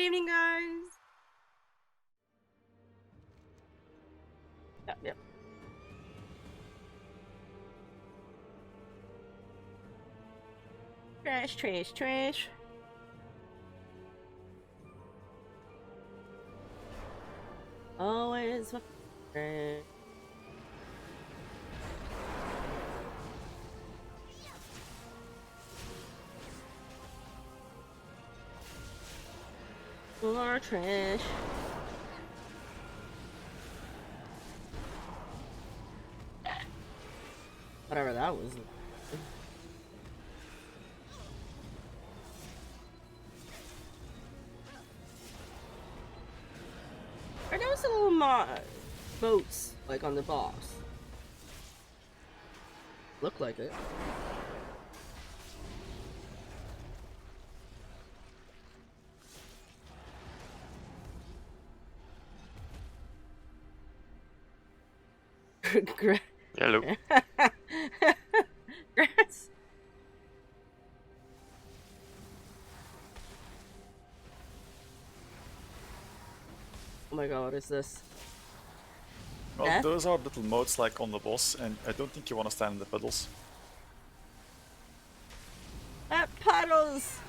evening, guys. Yep. Trash. Always my friend. More trash. Whatever that was. Are those little boats like on the boss? Look like it. Hello. Grass. Oh my god, what is this? Well, Death? those are little modes like on the boss, and I don't think you want to stand in the puddles. Puddles!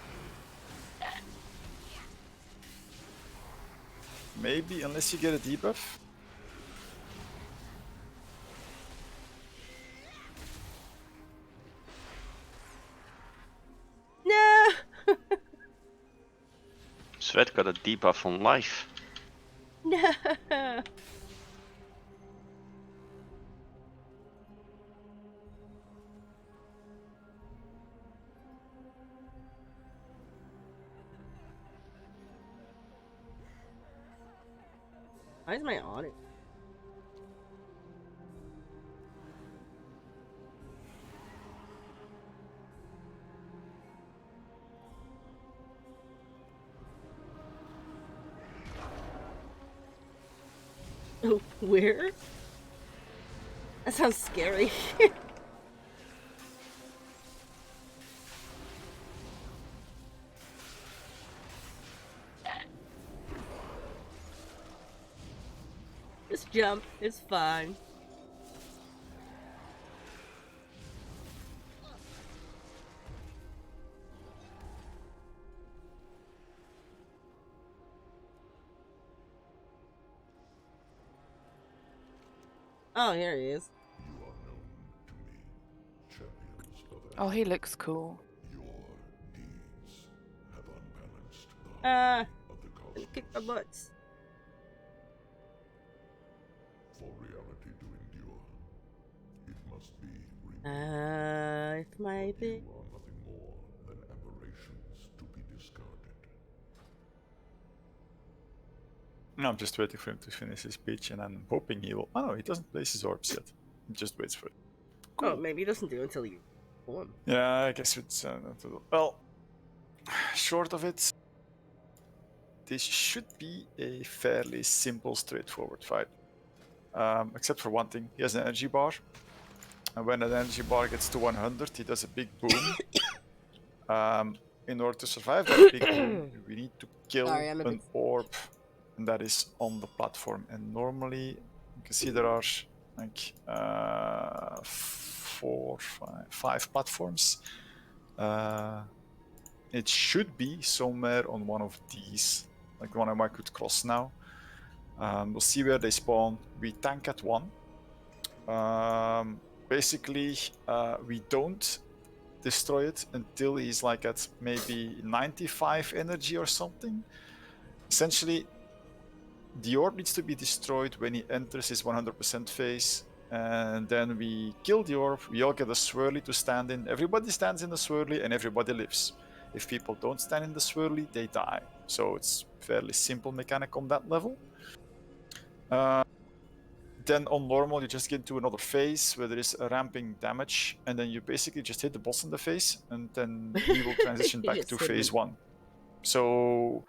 Maybe, unless you get a debuff. No! Sweat got a debuff on life. No! Why is my audio? Where? That sounds scary. Just jump. It's fine. Oh, here he is. Oh, he looks cool. Kick the butts. For reality to endure, it must be It might be. you are nothing more than aberrations to be discarded. No, I'm just waiting for him to finish his speech, and I'm hoping he will. Oh no, he doesn't place his orbs yet. He just waits for it. Cool. Oh, maybe he doesn't do it until you pull him. Yeah, I guess it's well. Short of it, this should be a fairly simple, straightforward fight. Except for one thing, he has an energy bar, and when that energy bar gets to 100, he does a big boom. In order to survive that big boom, we need to kill an orb, and that is on the platform. And normally, you can see there are like 5 platforms. It should be somewhere on one of these, like the one I could cross now. We'll see where they spawn. We tank at 1. Basically, we don't destroy it until he's like at maybe 95 energy or something. Essentially, the orb needs to be destroyed when he enters his 100% phase, and then we kill the orb. We all get a swirly to stand in. Everybody stands in the swirly and everybody lives. If people don't stand in the swirly, they die. So it's fairly simple mechanic on that level. Then on normal, you just get into another phase where there is a ramping damage, and then you basically just hit the boss in the face, and then we will transition back to phase 1. So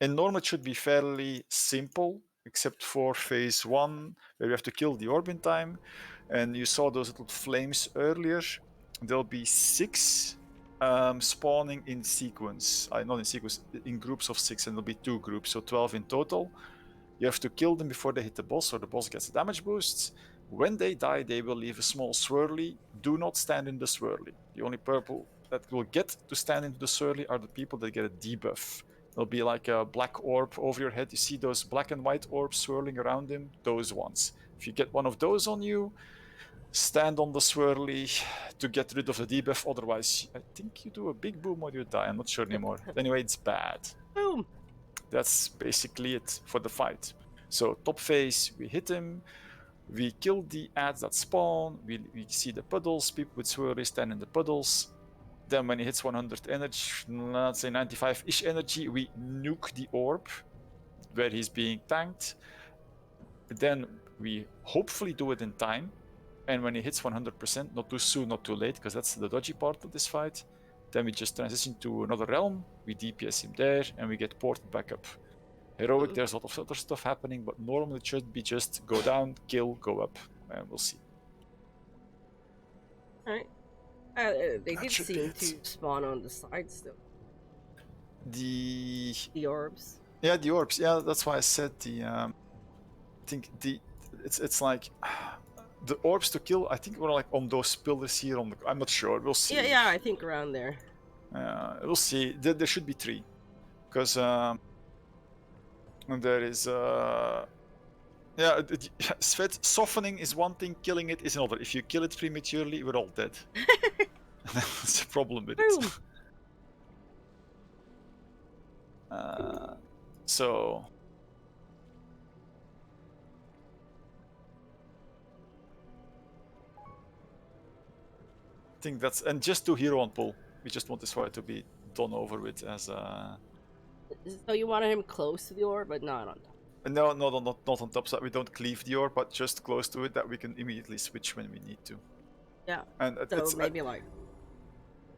in normal, it should be fairly simple, except for phase 1, where we have to kill the orb in time. And you saw those little flames earlier. There'll be 6 spawning in sequence. Not in sequence, in groups of 6, and there'll be 2 groups, so 12 in total. You have to kill them before they hit the boss, or the boss gets a damage boost. When they die, they will leave a small swirly. Do not stand in the swirly. The only people that will get to stand into the swirly are the people that get a debuff. There'll be like a black orb over your head. You see those black and white orbs swirling around him? Those ones. If you get one of those on you, stand on the swirly to get rid of the debuff. Otherwise, I think you do a big boom or you die. I'm not sure anymore. Anyway, it's bad. Boom. That's basically it for the fight. So top phase, we hit him. We kill the ads that spawn. We see the puddles. People with swirly stand in the puddles. Then when he hits 100 energy, let's say 95-ish energy, we nuke the orb where he's being tanked. Then we hopefully do it in time. And when he hits 100%, not too soon, not too late, because that's the dodgy part of this fight, then we just transition to another realm, we DPS him there, and we get ported back up. Heroic, there's a lot of other stuff happening, but normally it should be just go down, kill, go up, and we'll see. Alright. They did should be seem it. to spawn on the sides though. The orbs. Yeah, the orbs. Yeah, that's why I said the. I think it's like the orbs to kill. I think we're like on those pillars here. I'm not sure. We'll see. Yeah, I think around there. We'll see. There should be 3, because there is Svet, softening is one thing, killing it is another. If you kill it prematurely, we're all dead. That's the problem with it. So I think that's, and just do hero on pull. We just want this fight to be done over with as a. So you wanted him close to the orb, but not on top. No, not on top, so that we don't cleave the orb, but just close to it, that we can immediately switch when we need to. Yeah. And So maybe like.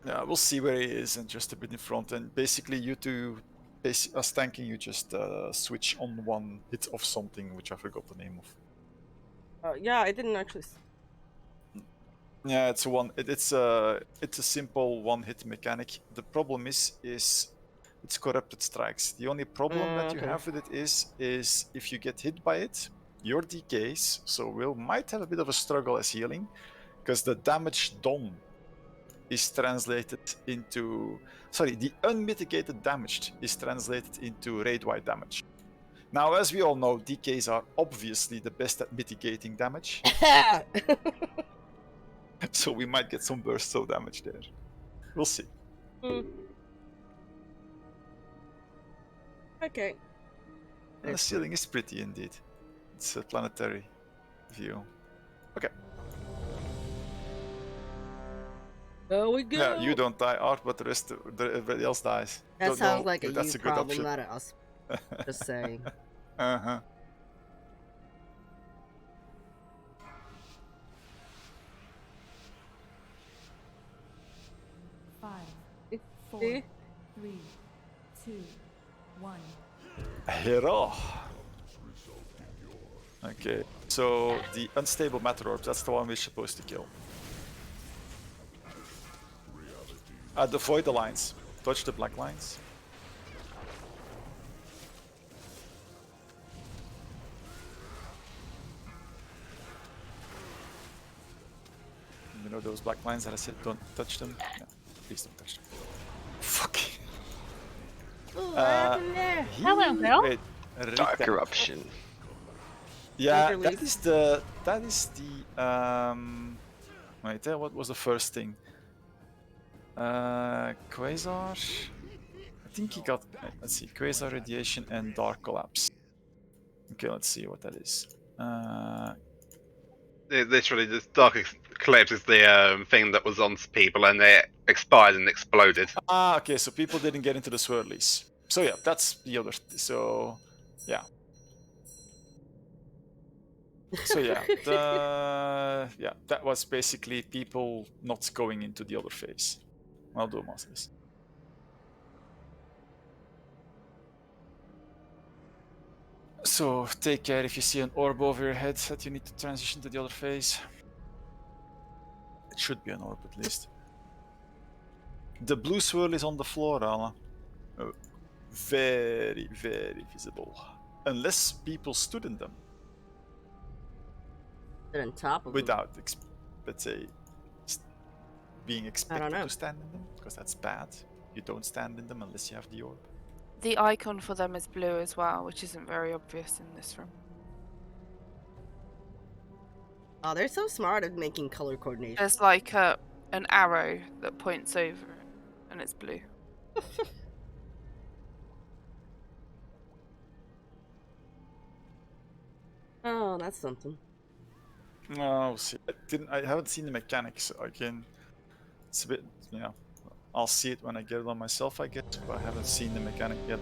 Yeah, we'll see where he is, and just a bit in front. And basically, you two, as tanking, you just switch on one hit of something, which I forgot the name of. Yeah, I didn't actually. Yeah, it's a simple one-hit mechanic. The problem is it's corrupted strikes. The only problem that you okay. have with it is if you get hit by it, your decays. So we might have a bit of a struggle as healing, because the damage done is translated into. Sorry, the unmitigated damage is translated into raid-wide damage. Now, as we all know, decays are obviously the best at mitigating damage. So we might get some bursts of damage there. We'll see. Okay. And the ceiling is pretty indeed. It's a planetary view. Okay. There we go. Yeah, you don't die, Art, but everybody else dies. That Don't sounds know like a if that's you a good problem, option. not a us. Just saying. Uh-huh. Five, four, See? 3, 2, 1. Hero. Okay, so the unstable matter orb, that's the one we're supposed to kill. Avoid the lines. Touch the black lines. You know those black lines that I said don't touch them? Yeah, please don't touch them. Fuck. Ooh, what happened there? Hello, Bill. Wait, Dark Rita. Corruption. Yeah, Major that League. is the wait, what was the first thing? Quasar. I think he got. Let's see, Quasar radiation and dark collapse. Okay, let's see what that is. Literally, this dark collapse is the thing that was on people, and they expired and exploded. Okay, so people didn't get into the swirlies. So yeah, that's the other. So yeah. So yeah, that was basically people not going into the other phase. I'll do masters. So take care if you see an orb over your head that you need to transition to the other phase. It should be an orb at least. The blue swirl is on the floor, Ala. Very, very visible. Unless people stood in them They're on top of them. without, let's say, being expected know. to stand in them, because that's bad. You don't stand in them unless you have the orb. The icon for them is blue as well, which isn't very obvious in this room. Oh, they're so smart at making color coordination. There's like an arrow that points over it, and it's blue. Oh, that's something. No, see, I haven't seen the mechanics again. It's a bit, I'll see it when I get it on myself, I guess, but I haven't seen the mechanic yet.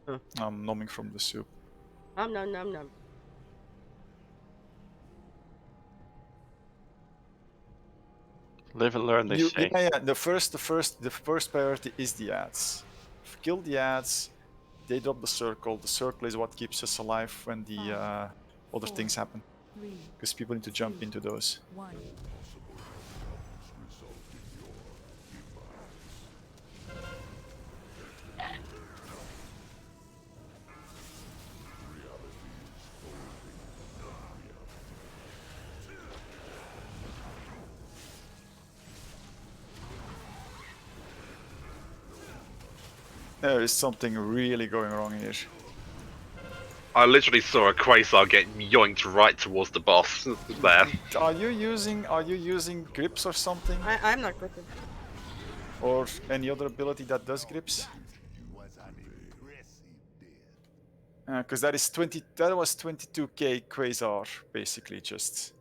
Huh. I'm numbing from the soup. Nom nom nom nom. Live and learn, they say. Yeah. The first priority is the ads. Kill the ads. They drop the circle. The circle is what keeps us alive when the other things happen. 3, Because people need to jump into those. 1. There is something really going wrong here. I literally saw a Quasar get yoinked right towards the boss there. Are you using grips or something? I'm not gripping. Or any other ability that does grips? Because that is 20. That was 22k Quasar, basically just.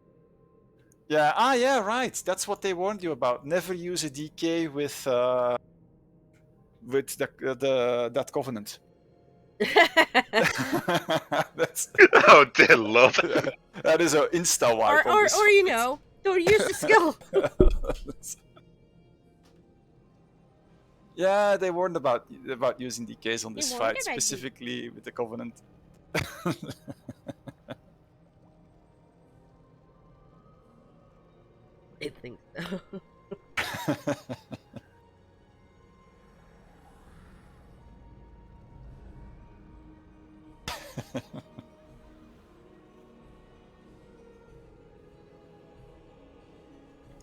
Yeah. Yeah. Right. That's what they warned you about. Never use a DK with that covenant. That's, Oh dear lord. that is an insta wipe. or don't use the skill. Yeah, they warned about using DKs on They this warned fight, about it. specifically with the covenant. I think so.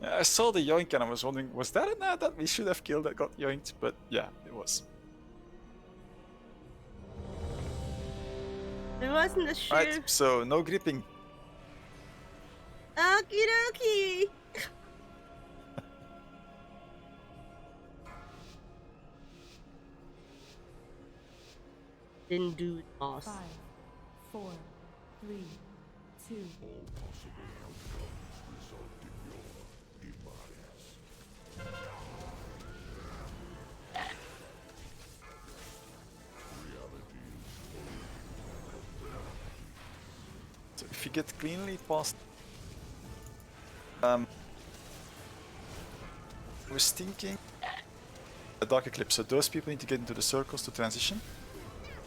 Yeah, I saw the yoink and I was wondering, was that an ad that we should have killed that got yoinked? But yeah, it was. It wasn't a shoe. Right, so no gripping. Okie dokie. Didn't do it, boss. 5, 4, 3, 2. So if you get cleanly past, I was thinking a dark eclipse. So those people need to get into the circles to transition.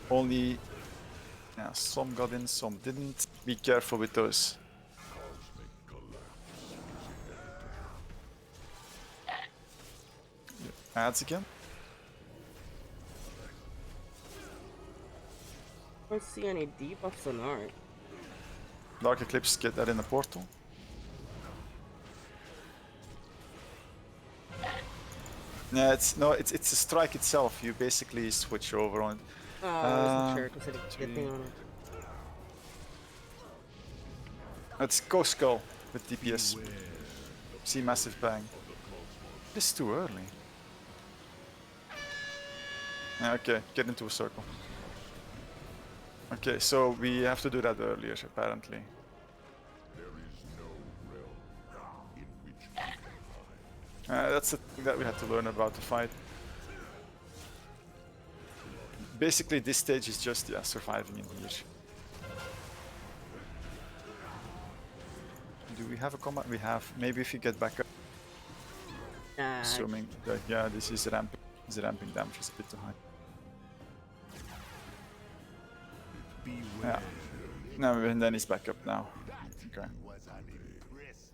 Only, yeah, some got in, some didn't. Be careful with those. Ads again. I don't see any debuffs on art. Dark eclipse, get that in the portal. Yeah, it's a strike itself. You basically switch over on it. Oh, I wasn't sure because I didn't get thing on it. It's Ghost Skull with DPS. See massive bang. This is too early. Yeah, okay, get into a circle. Okay, so we have to do that earlier, apparently. That's the thing that we had to learn about the fight. Basically, this stage is just, yeah, surviving in here. Do we have a combat? We have. Maybe if you get back up. Assuming that, yeah, this is ramping. This ramping damage is a bit too high. Yeah. No, and then he's back up now. Okay.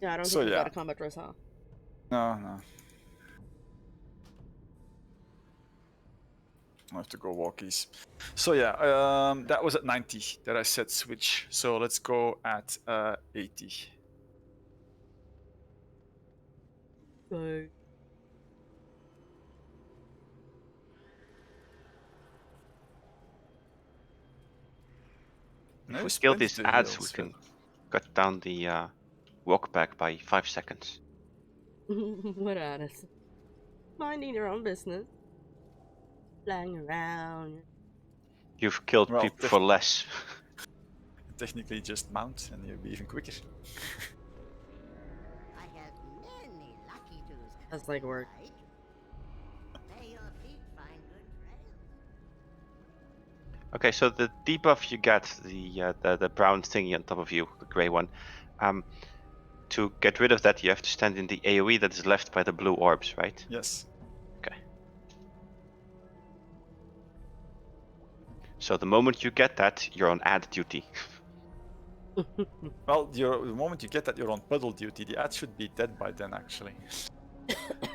Yeah, I don't So think we've yeah. got a combat dress, huh? No. I have to go walkies. So yeah, that was at 90 that I said switch. So let's go at 80. So If we Nice kill spin these to ads, we heals, can cut down the walk back by 5 seconds. what at us? Minding your own business. Flying around. You've killed Well, people for less. technically just mount and you'll be even quicker. I have many lucky twos. That's like work. May your feet find good trails. Okay, so the debuff you get, the brown thingy on top of you, the grey one, to get rid of that you have to stand in the AoE that is left by the blue orbs, right? Yes. Okay. So the moment you get that, you're on ad duty. Well, the moment you get that, you're on puddle duty. The ad should be dead by then, actually.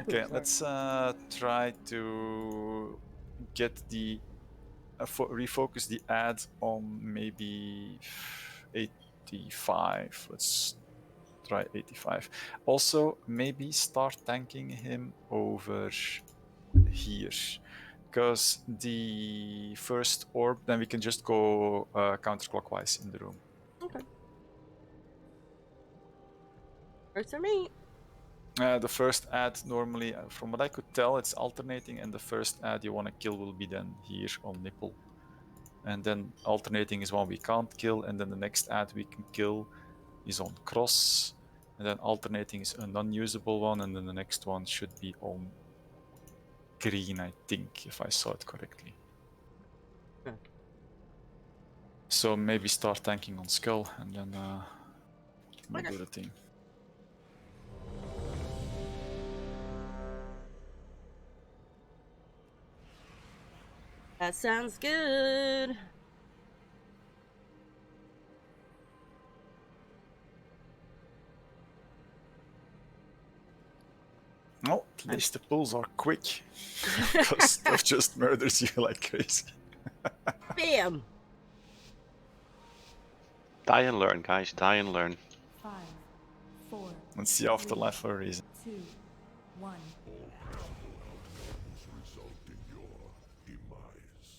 Okay, let's try to get the refocus the ad on maybe 85. Let's try 85. Also, maybe start tanking him over here, because the first orb, then we can just go counterclockwise in the room. Okay. Works for me. The first ad normally, from what I could tell, it's alternating, and the first ad you want to kill will be then here on nipple. And then alternating is one we can't kill, and then the next ad we can kill is on cross, and then alternating is a non-usable one, and then the next one should be on green, I think, if I saw it correctly. Okay. So maybe start tanking on skull, and then we'll Okay. do the thing. That sounds good. No, at least the pulls are quick, because stuff just murders you like crazy. Bam! Die and learn, guys. Die and learn. 5, 4, It's the afterlife for a reason. 2, 1. result in your demise.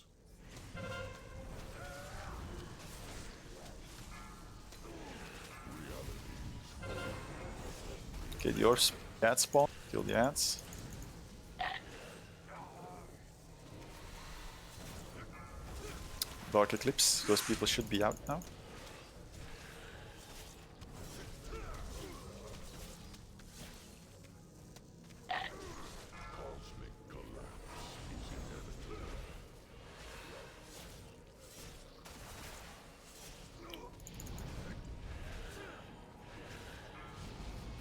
Okay, the ad spawn, kill the ads. Dark Eclipse, those people should be out now.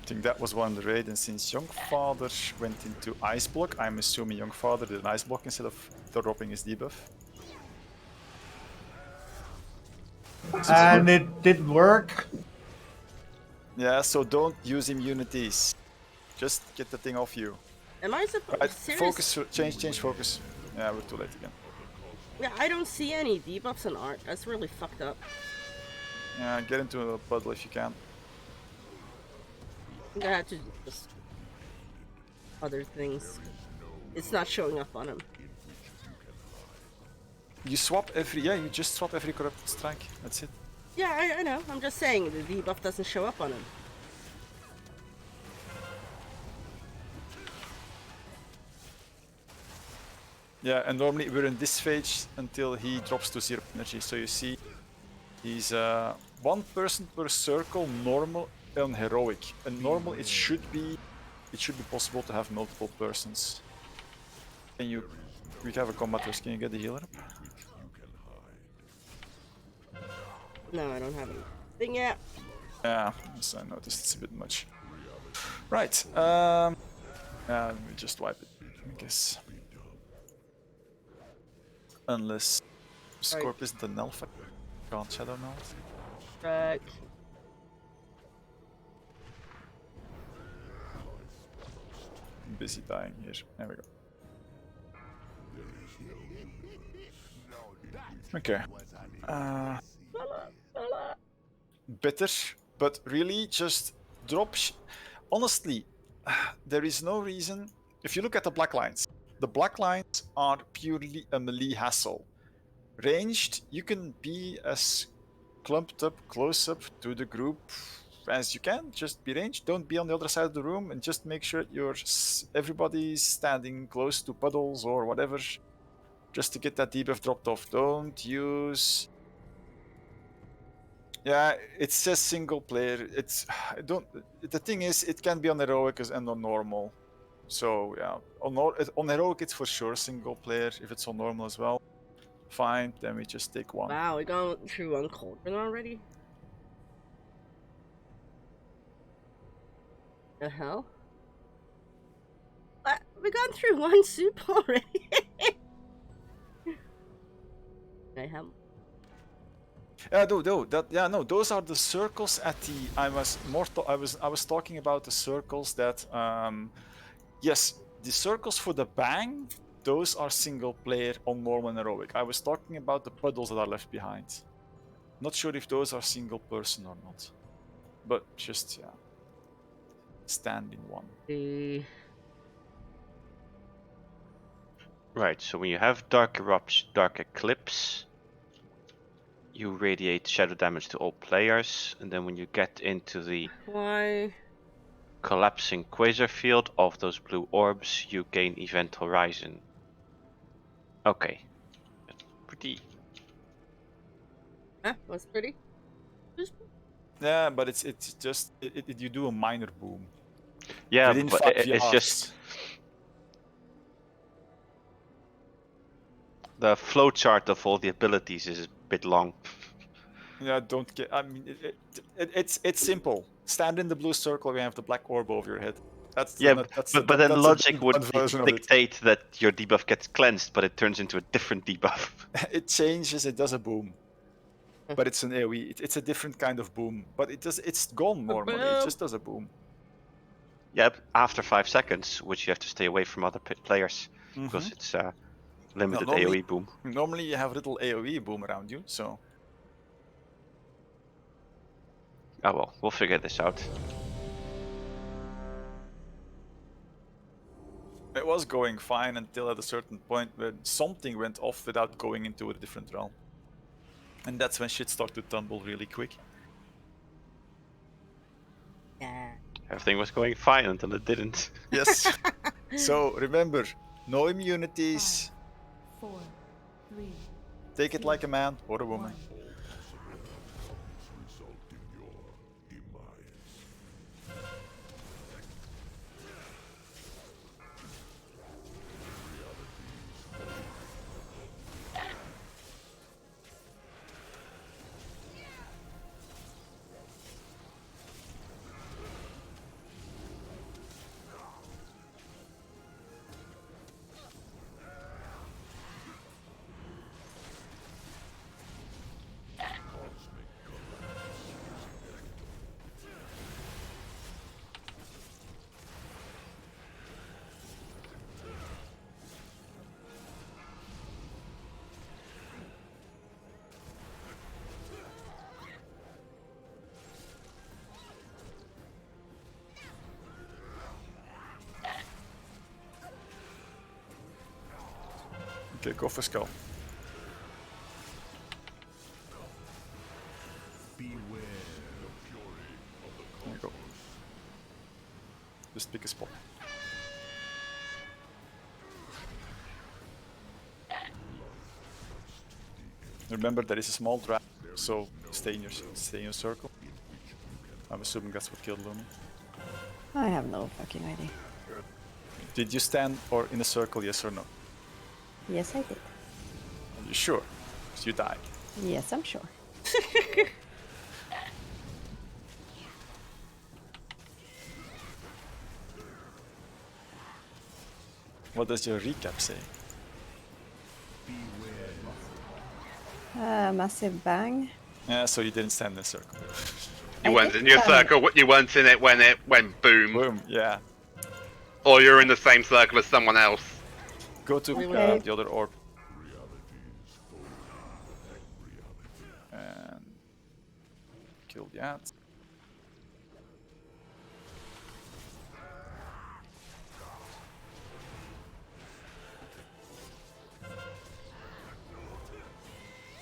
I think that was one of the raid, and since Youngfather went into Ice Block, I'm assuming Youngfather did an Ice Block instead of dropping his debuff. And it didn't work. Yeah, so don't use immunities. Just get the thing off you. Am I supposed Right, serious? focus, change focus. Yeah, we're too late again. Yeah, I don't see any debuffs in art. That's really fucked up. Yeah, get into a puddle if you can. I'm gonna have to just other things. It's not showing up on him. You swap you just swap every corrupted strike. That's it. Yeah, I know. I'm just saying the debuff doesn't show up on him. Yeah, and normally we're in this phase until he drops to 0 energy. So you see, he's one person per circle, normal and heroic. And normal, it should be possible to have multiple persons. Can you? We have a combat risk. Can you get the healer up? No, I don't have anything yet. Yeah, yes, I noticed it's a bit much. Right. We just wipe it, I guess. Unless Scorp isn't an alpha. Can't Shadow Melt. Right. busy dying here. There we go. Okay. Better, but really just drop. Honestly, there is no reason. If you look at the black lines are purely a melee hassle. Ranged, you can be as clumped up, close up to the group as you can. Just be ranged. Don't be on the other side of the room, and just make sure everybody's standing close to puddles or whatever, just to get that debuff dropped off. Don't use. Yeah, it's just single player. It's don't. The thing is, it can be on heroic and on normal. So yeah, on heroic it's for sure single player. If it's on normal as well, fine. Then we just take one. Wow, we gone through one cauldron already? The hell? What? We gone through one soup already? I have. No, those are the circles at the. I was talking about the circles that. Yes, the circles for the bang. Those are single player on normal and heroic. I was talking about the puddles that are left behind. Not sure if those are single person or not, but just yeah. Stand in one. Right, so when you have Dark Eruption, Dark Eclipse, you radiate shadow damage to all players, and then when you get into the Why? collapsing quasar field of those blue orbs, you gain Event Horizon. Okay. Pretty. Huh? What's pretty? Yeah, but it's just you do a minor boom. Yeah, Within but 5 it's yards. just the flowchart of all the abilities is a bit long. Yeah, don't get. I mean, it's simple. Stand in the blue circle. We have the black orb over your head. That's Yeah, that's but then logic would one version of it. dictate that your debuff gets cleansed, but it turns into a different debuff. It changes. It does a boom, but it's an AOE. It's a different kind of boom, but it's gone normally. It just does a boom. Yep, after 5 seconds, which you have to stay away from other players because it's a limited AOE boom. Normally you have a little AOE boom around you, so. Oh well, we'll figure this out. It was going fine until at a certain point when something went off without going into a different realm. And that's when shit started to tumble really quick. Yeah. Everything was going fine until it didn't. Yes. So remember, no immunities. 5, 4, 3. Take it like a man or a woman. Result in your demise. Okay, go for skull. Beware the fury of the There you go. Just pick a spot. Remember, there is a small draft, so stay in your circle. I'm assuming that's what killed Lumi. I have no fucking idea. Did you stand or in a circle, yes or no? Yes, I did. Are you sure? 'Cause you died. Yes, I'm sure. What does your recap say? Massive bang. Yeah, so you didn't stand in a circle. You I weren't did in your stand- circle. You weren't in it when it went boom. Boom, yeah. or you're in the same circle as someone else. Go to Okay. the other orb. And kill the ant.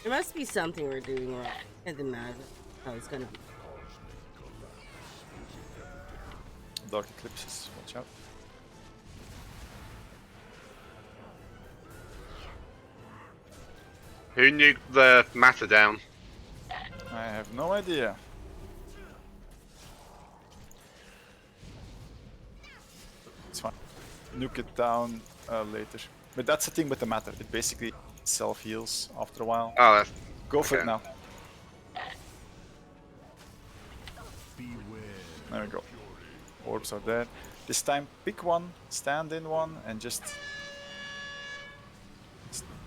There must be something we're doing wrong. Can't imagine how it's gonna be. Dark eclipses, watch out. Who nuked the matter down? I have no idea. It's fine. Nuke it down later. But that's the thing with the matter. It basically self-heals after a while. Oh, that's Go for it okay. now. There we go. Orbs are there. This time pick one, stand in one, and just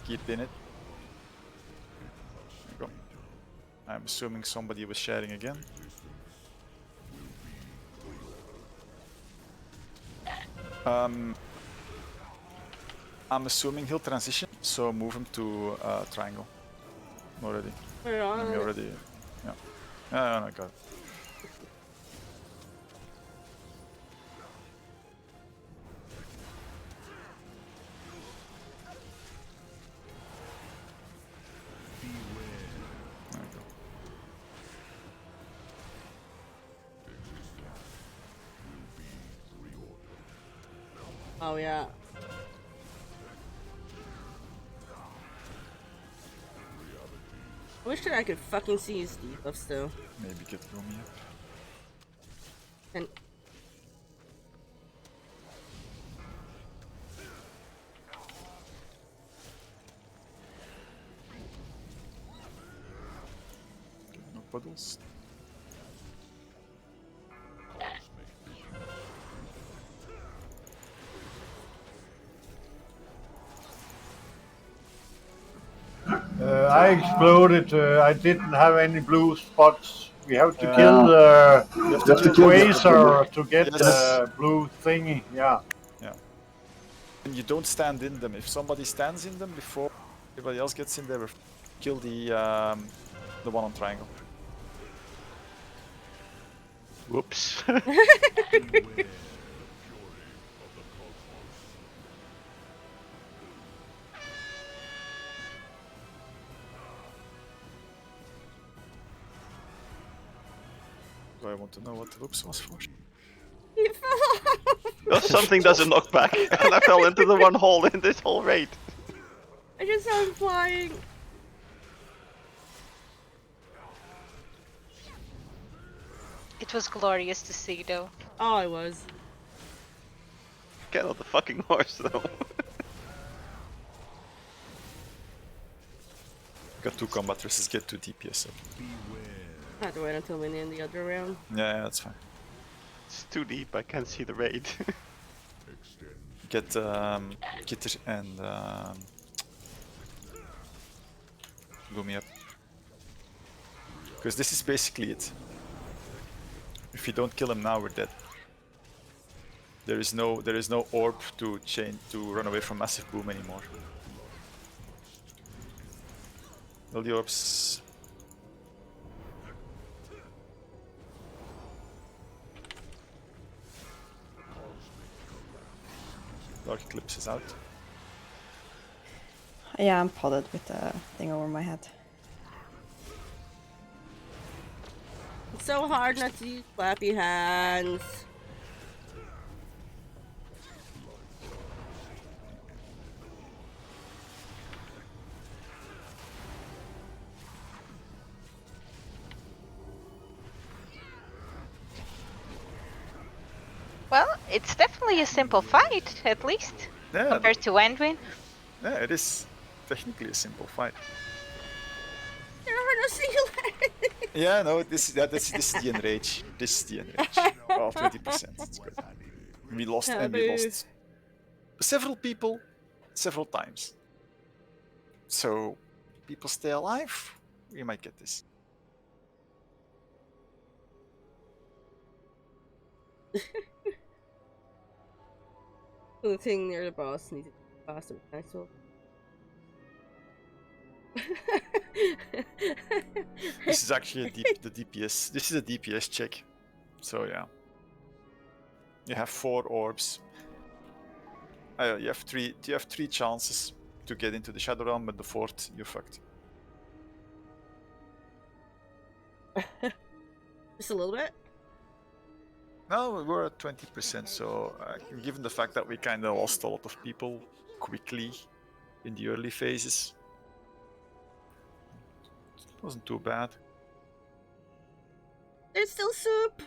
keep in it. There we go. I'm assuming somebody was sharing again. I'm assuming he'll transition, so move him to triangle. Already. We're on We it. already. Yeah. Oh my god. There we go. Oh yeah. I wish that I could fucking see his debuff still. Maybe get Rumi up. And No puddles. I exploded. I didn't have any blue spots. We have to kill the quasar to get Yes. the blue thingy. Yeah. Yeah. And you don't stand in them. If somebody stands in them before everybody else gets in there, kill the one on triangle. Whoops. So I want to know what the whoops was for. he fell off. Well, something doesn't knock back, and I fell into the one hole in this whole raid. I just saw him flying. It was glorious to see, though. Oh, I was. Get on the fucking horse, though. Got 2 combat races, get 2 DPS up. I have to wait until we end the other round. Yeah, that's fine. It's too deep, I can't see the raid. Get Kitter and Gumi up. Because this is basically it. If you don't kill him now, we're dead. There is no orb to run away from massive boom anymore. All the orbs. Dark Eclipse is out. Yeah, I'm podded with the thing over my head. It's so hard not to use clappy hands. Well, it's definitely a simple fight, at least, Yeah, compared to Anduin. yeah, it is technically a simple fight. There are no single Yeah, no, this is the enrage. This is the enrage. Oh, 20%. It's good. We lost and we lost several people several times. So people stay alive, we might get this. The thing near the boss needs to be faster than I saw. This is actually the DPS. This is a DPS check. So yeah. You have 4 orbs. You have three chances to get into the Shadow Realm, but the 4th you're fucked. Just a little bit? No, we're at 20%, so given the fact that we kind of lost a lot of people quickly in the early phases, it wasn't too bad. There's still soup!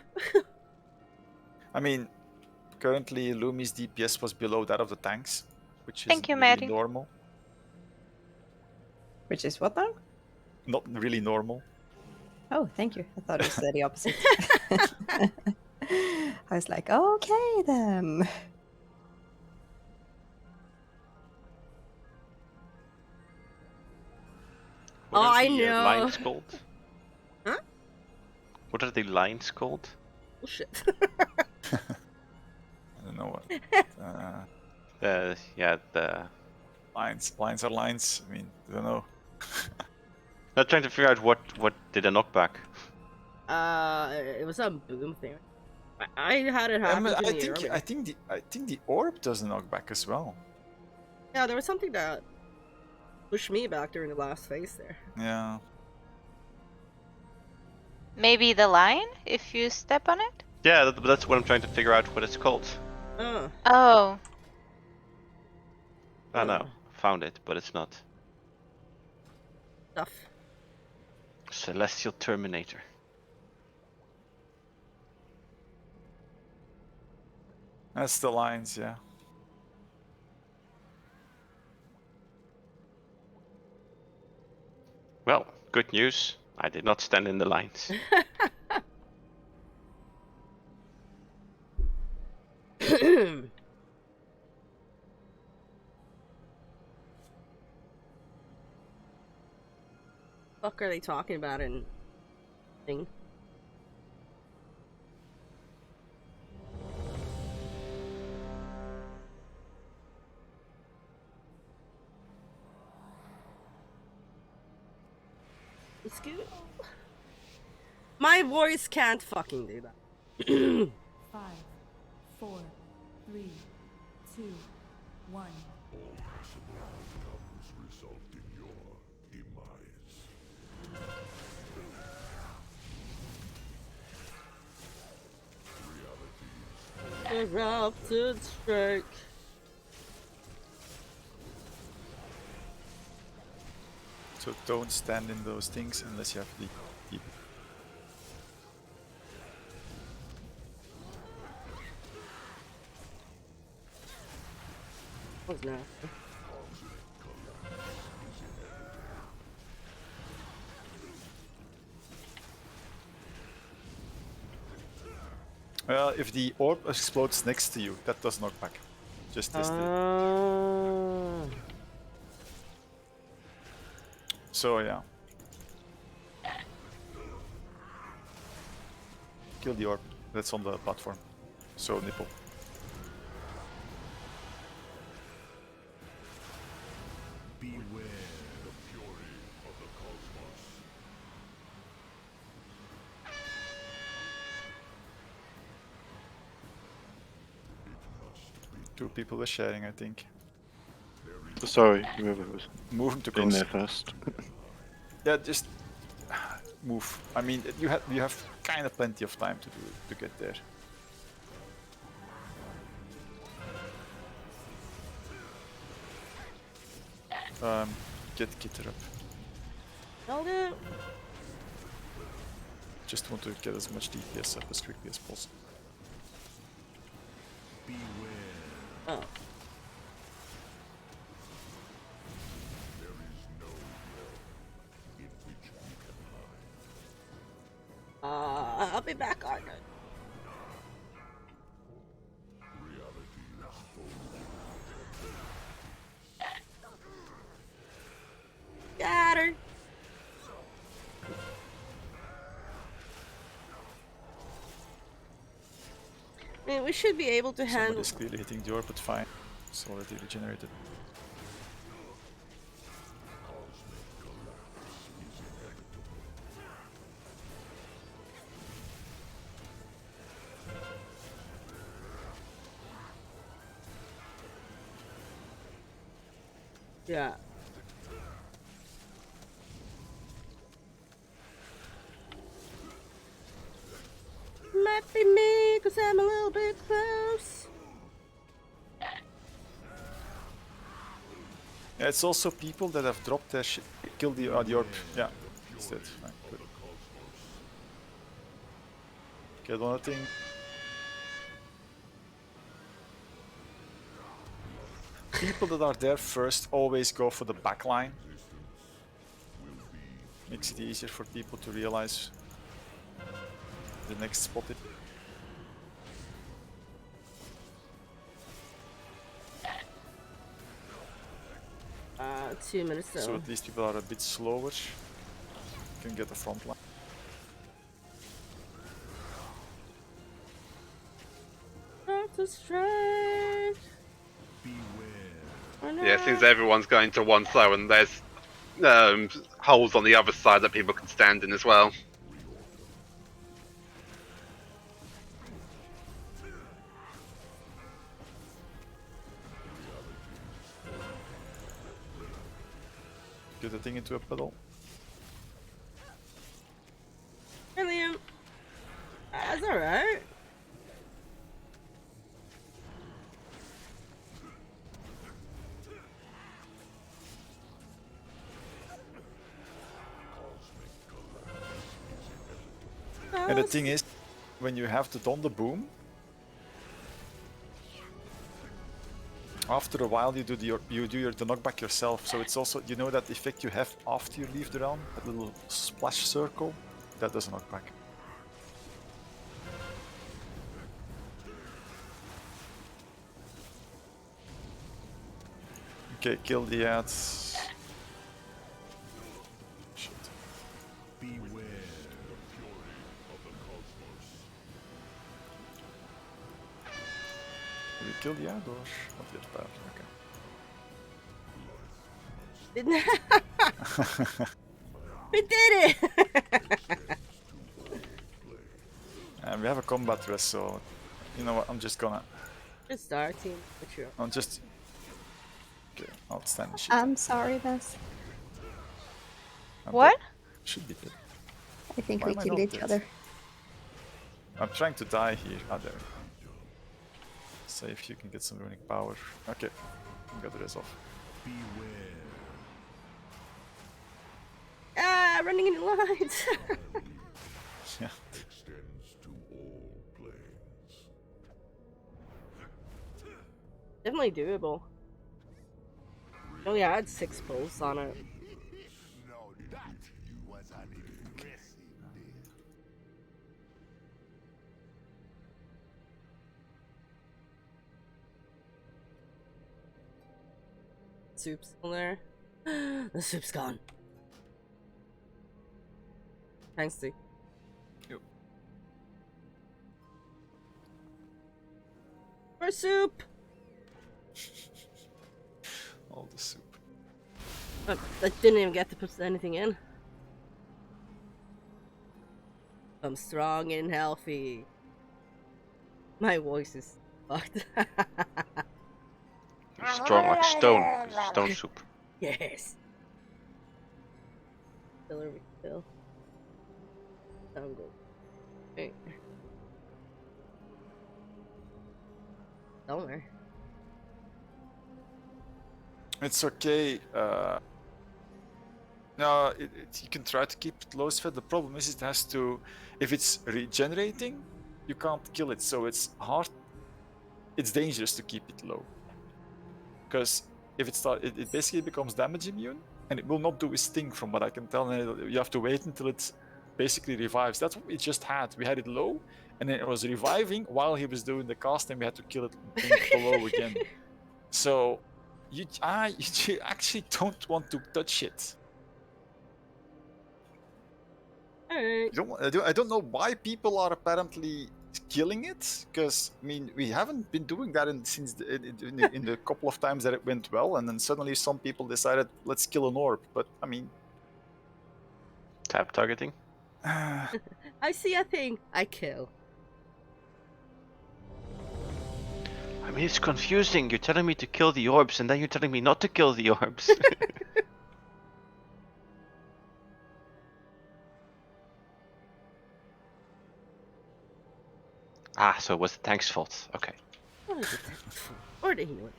I mean, currently Lumi's DPS was below that of the tanks, which is Thank you, really Mary. normal. Which is what now? Not really normal. Oh, thank you. I thought it was the opposite. I was like, okay then. What Oh, are I the, know. lines called? Huh? What are the lines called? Bullshit. I don't know what. Yeah, the. Lines are lines. I mean, I don't know. Not trying to figure out what did a knockback. It was some boom thing. I had it happen to me earlier. I think the orb does a knockback as well. Yeah, there was something that pushed me back during the last phase there. Yeah. Maybe the line if you step on it? Yeah, that's what I'm trying to figure out what it's called. Oh. Oh. I know, found it, but it's not. Stuff. Celestial Terminator. That's the lines, yeah. Well, good news. I did not stand in the lines. Fuck are they talking about in thing? Let's go. My voice can't fucking do that. 5, 4, 3, 2, 1. Result in your demise. Erupted strike. So don't stand in those things unless you have the Was nasty. Well, if the orb explodes next to you, that does knockback. Just test it. So yeah. Kill the orb. That's on the platform. So nipple. Beware the fury of the cosmos. 2 people were sharing, I think. Sorry, whoever was Move him to in close. there first. Yeah, just move. I mean, you have kind of plenty of time to get there. Get Kitter up. I'll do. Just want to get as much DPS up as quickly as possible. Oh. There is no world in which we can hide. I'll be back on it. Reality is full. Got her. we should be able to handle. Somebody's clearly hitting the orb, but fine. It's already regenerated. Yeah. Might be me, cause I'm a little bit close. Yeah, it's also people that have dropped their shit. Kill the orb. Yeah, that's it. Fine, good. Okay, another thing. People that are there first always go for the back line. Makes it easier for people to realize the next spot. 2 minutes though. So at least people are a bit slower. Can get the front line. To strike. Yeah, since everyone's going to one side and there's holes on the other side that people can stand in as well. Get the thing into a pedal. Hey Liam. That's alright. And the thing is, when you have to don the boom, after a while you do the knockback yourself. So it's also, you know, that effect you have after you leave the realm, that little splash circle, that does a knockback. Okay, kill the ads. Shit. Beware the fury of the cosmos. Did we kill the ad or not yet? Bad. Okay. We did it! And we have a combat rest, so you know what? I'm just gonna. Just our team, for sure. I'm just. Okay, I'll stand the shit. I'm sorry, Bess. What? Should be dead. I think Why we am I killed not each dead? other. I'm trying to die here. Ah, there. See if you can get some runic power. Okay, got the rest off. Beware. Ah, running in lines. Yeah. Extends to all planes. Definitely doable. Oh yeah, I had 6 pulls on it. Now that was an impressive deal. Soup's still there. The soup's gone. Thanks, Steve. Yep. For soup! All the soup. I didn't even get to put anything in. I'm strong and healthy. My voice is fucked. You're strong like stone. Stone soup. Yes. Still a refill. I'm good. Hey. Don't worry. It's okay. No, you can try to keep it low fed. The problem is it has to. If it's regenerating, you can't kill it. So it's hard. It's dangerous to keep it low. Because if it basically becomes damage immune, and it will not do its thing from what I can tell. And you have to wait until it basically revives. That's what we just had. We had it low, and then it was reviving while he was doing the cast, and we had to kill it below again. So you actually don't want to touch it. Alright. I don't know why people are apparently killing it, because I mean we haven't been doing that in the couple of times that it went well, and then suddenly some people decided let's kill an orb. But I mean, Tap targeting. I see a thing, I kill. I mean, it's confusing. You're telling me to kill the orbs, and then you're telling me not to kill the orbs. Ah, so it was the tank's fault. Okay. What is it? Or the healer?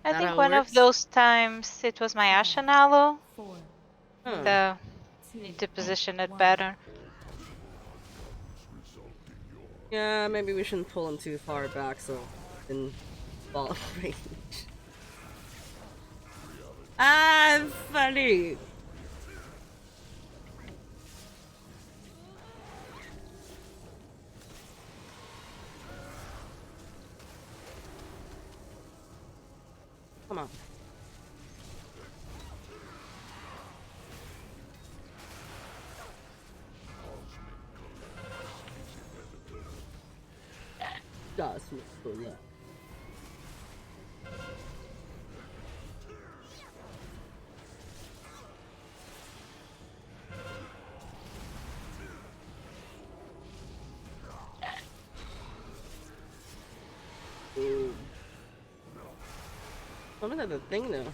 I That think how it one of works? those times it was my Ashen Aloe. 4, Huh. So 2, need to position it 1. better. Yeah, maybe we shouldn't pull him too far back so in ball range. Ah, funny. Come on. Cosmic collapse. Ooh. I don't have the thing now.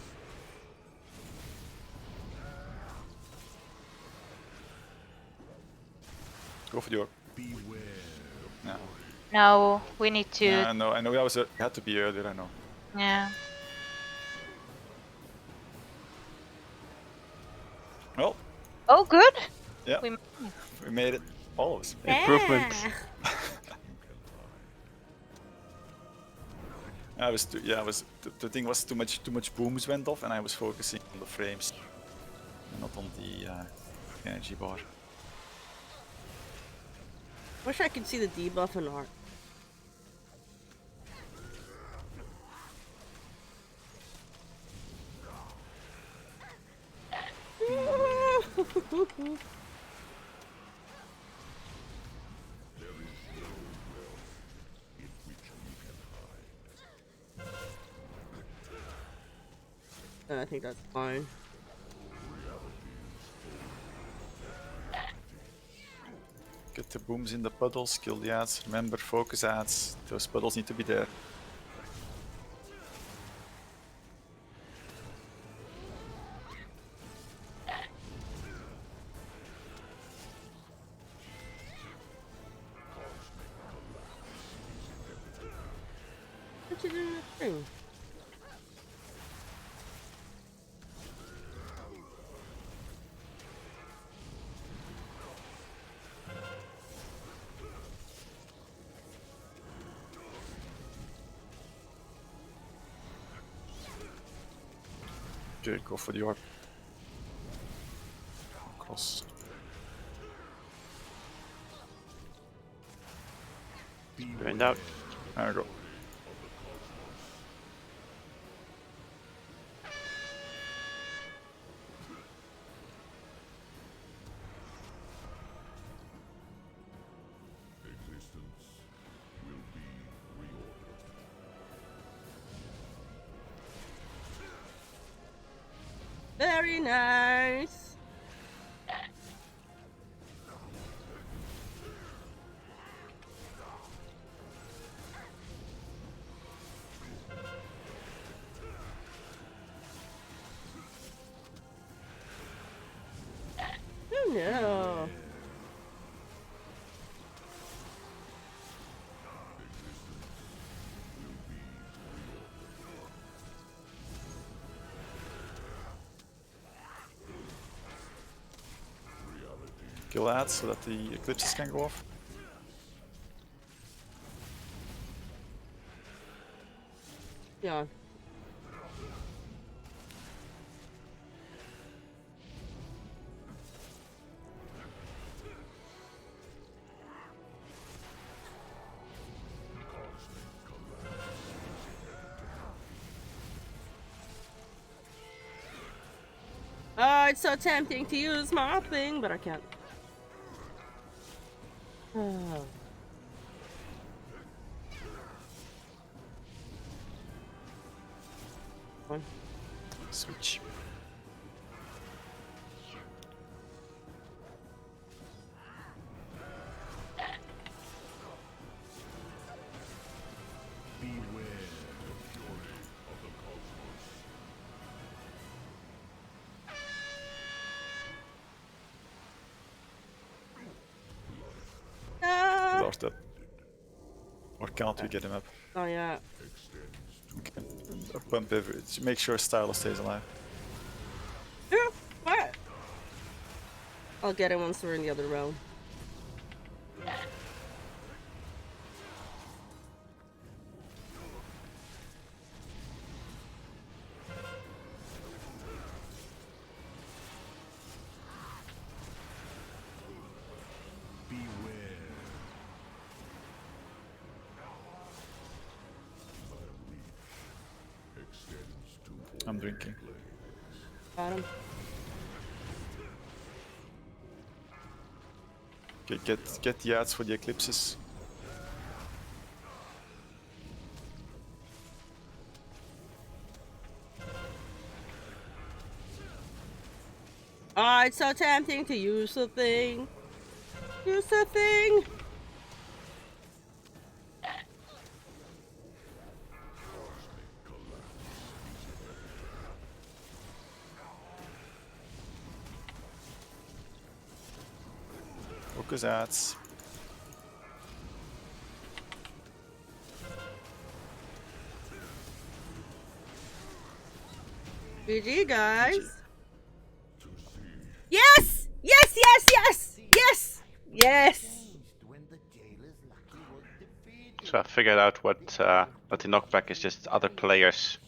go for the orb. No. No, we need to. No, I know I had to be earlier. I know. Yeah. Well, Oh, good. yeah, We we made it. All of us. Improvement. I was the thing was too much booms went off, and I was focusing on the frames, not on the energy bar. Wish I could see the debuff in art. I think that's fine. Get the booms in the puddles, kill the ads. Remember, focus ads. Those puddles need to be there. What you doing in the thing? Okay, go for the orb. Cross. Grind out. There we go. Existence will be reordered. Very nice. Oh no. Kill ads so that the eclipses can go off. Yeah. Oh, it's so tempting to use my thing, but I can't. Oh. One. Switch. Ah! Lost that. Or can't we get him up? Oh yeah. Okay. Pump every. Make sure Stylo stays alive. Yeah, what? I'll get him once we're in the other realm. I'm drinking. Got him. Okay, get the ads for the eclipses. Oh, it's so tempting to use the thing. Use the thing. Focus ads. GG, guys. Yes! Yes, yes, yes! Yes! Yes! So I figured out what the knockback is, just other players.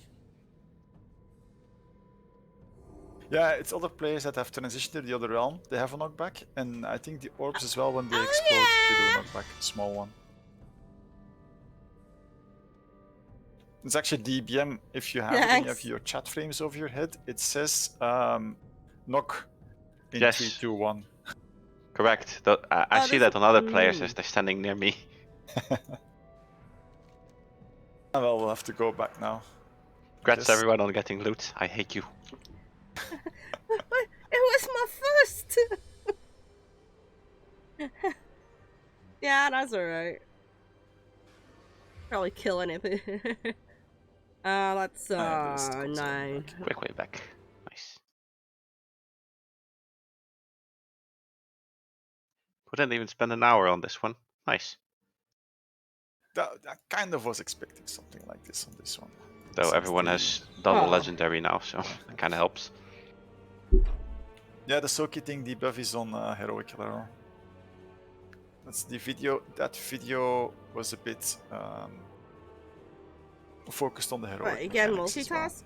Yeah, it's other players that have transitioned to the other realm. They have a knockback, and I think the orbs as well. When they explode, they do a knockback, a small one. It's actually DBM. If you have it and you have your chat frames over your head, it says knock in Yes. 3, 2, 1. Correct. I see that on other players as they're standing near me. Well, we'll have to go back now. Congrats everyone on getting loot. I hate you. It was my first! Yeah, that's alright. Probably killing it. That's 9. Quick way back. Nice. We didn't even spend an hour on this one. Nice. That kind of was expecting something like this on this one. Though everyone has double legendary now, so it kind of helps. Yeah, the Soak Eating debuff is on Heroic Hero. That's the video. That video was a bit focused on the heroic. Right, again, mechanics as well. multitask?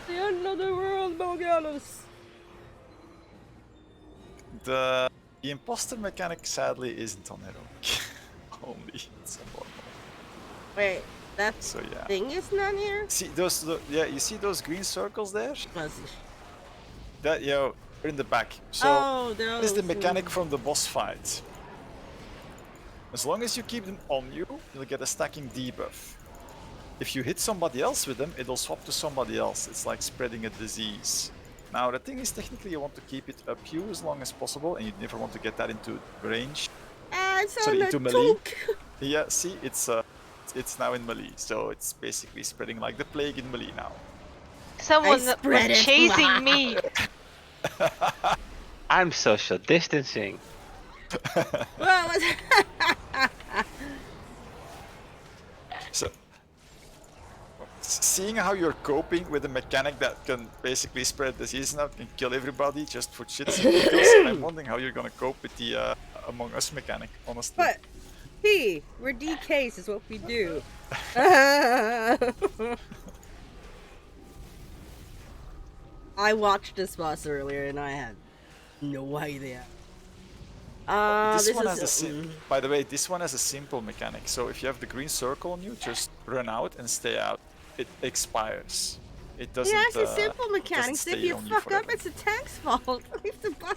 The end of the world, Bogalos! The imposter mechanic sadly isn't on heroic. Only it's on normal. Wait, that thing is not here? See those? Yeah, you see those green circles there? That they're in the back. So there this is the mechanic from the boss fight. As long as you keep them on you, you'll get a stacking debuff. If you hit somebody else with them, it'll swap to somebody else. It's like spreading a disease. Now the thing is, technically you want to keep it up you as long as possible, and you never want to get that into range. Sorry, into melee. Yeah, see, it's now in melee, so it's basically spreading like the plague in melee now. Someone was chasing me. I'm social distancing. So, seeing how you're coping with a mechanic that can basically spread disease now and kill everybody just for shits and giggles, I'm wondering how you're gonna cope with the Among Us mechanic, honestly. But, we're DKs is what we do. I watched this boss earlier and I had no idea. This This one is has a by the way, this one has a simple mechanic. So if you have the green circle on you, just run out and stay out. It expires. It doesn't. Yeah, it's a simple doesn't mechanics. If stay you on you fuck up, forever. it's a tank's fault. Leave the bus.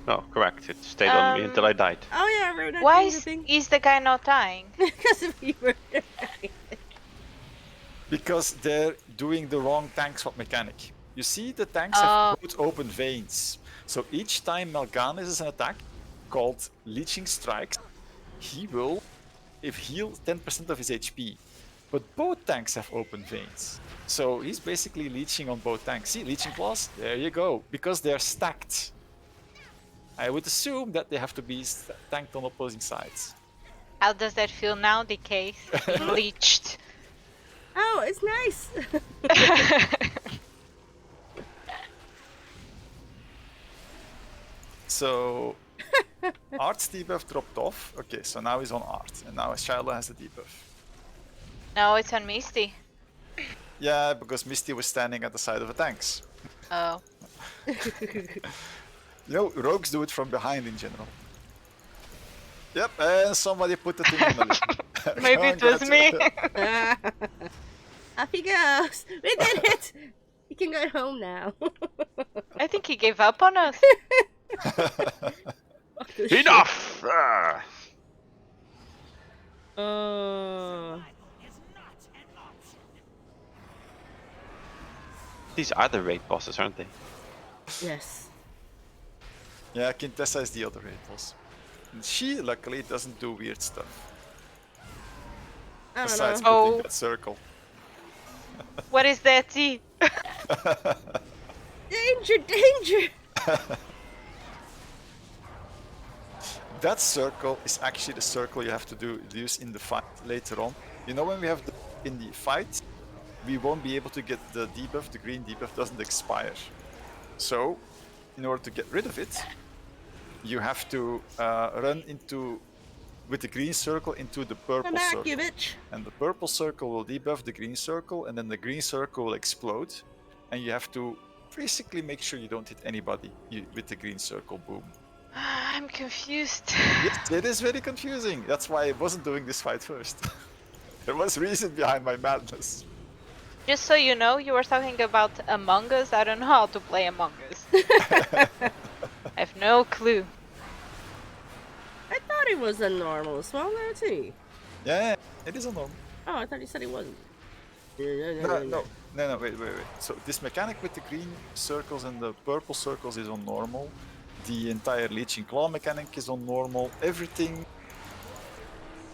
No, correct. It stayed on me until I died. Oh yeah, we're not Why doing the thing. is the guy not dying? Because of you were Because they're doing the wrong tank swap mechanic. You see, the tanks have both open veins. So each time Mal'Ganis is an attack called Leeching Strikes, he will heal 10% of his HP. But both tanks have open veins. So he's basically leeching on both tanks. See, Leeching Claws? There you go. Because they're stacked. I would assume that they have to be tanked on opposing sides. How does that feel now, DK? Being leeched. Oh, it's nice. So Art's debuff dropped off. Okay, so now he's on Art. And now Shiloh has the debuff. No, it's on Misty. Yeah, because Misty was standing at the side of the tanks. Oh. You know, rogues do it from behind in general. Yep, and somebody put the thing on the list. Maybe it was me. Off he goes. We did it. You can go home now. I think he gave up on us. Enough! These are the raid bosses, aren't they? Yes. Yeah, Quintessa is the other raid boss. And she, luckily, doesn't do weird stuff. I don't Besides know. putting that circle. What is that, T? Danger, danger! That circle is actually the circle you have to use in the fight later on. You know, when we have in the fight, we won't be able to get the debuff. The green debuff doesn't expire. So, in order to get rid of it, you have to run with the green circle into the purple Come back, circle. you bitch. And the purple circle will debuff the green circle, and then the green circle will explode. And you have to basically make sure you don't hit anybody with the green circle. Boom. I'm confused. Yes, it is very confusing. That's why I wasn't doing this fight first. There was reason behind my madness. Just so you know, you were talking about Among Us. I don't know how to play Among Us. I have no clue. I thought he was a normal small now too. Yeah, it is a normal. Oh, I thought you said he wasn't. No, wait. So this mechanic with the green circles and the purple circles is on normal. The entire Leeching Claw mechanic is on normal. Everything...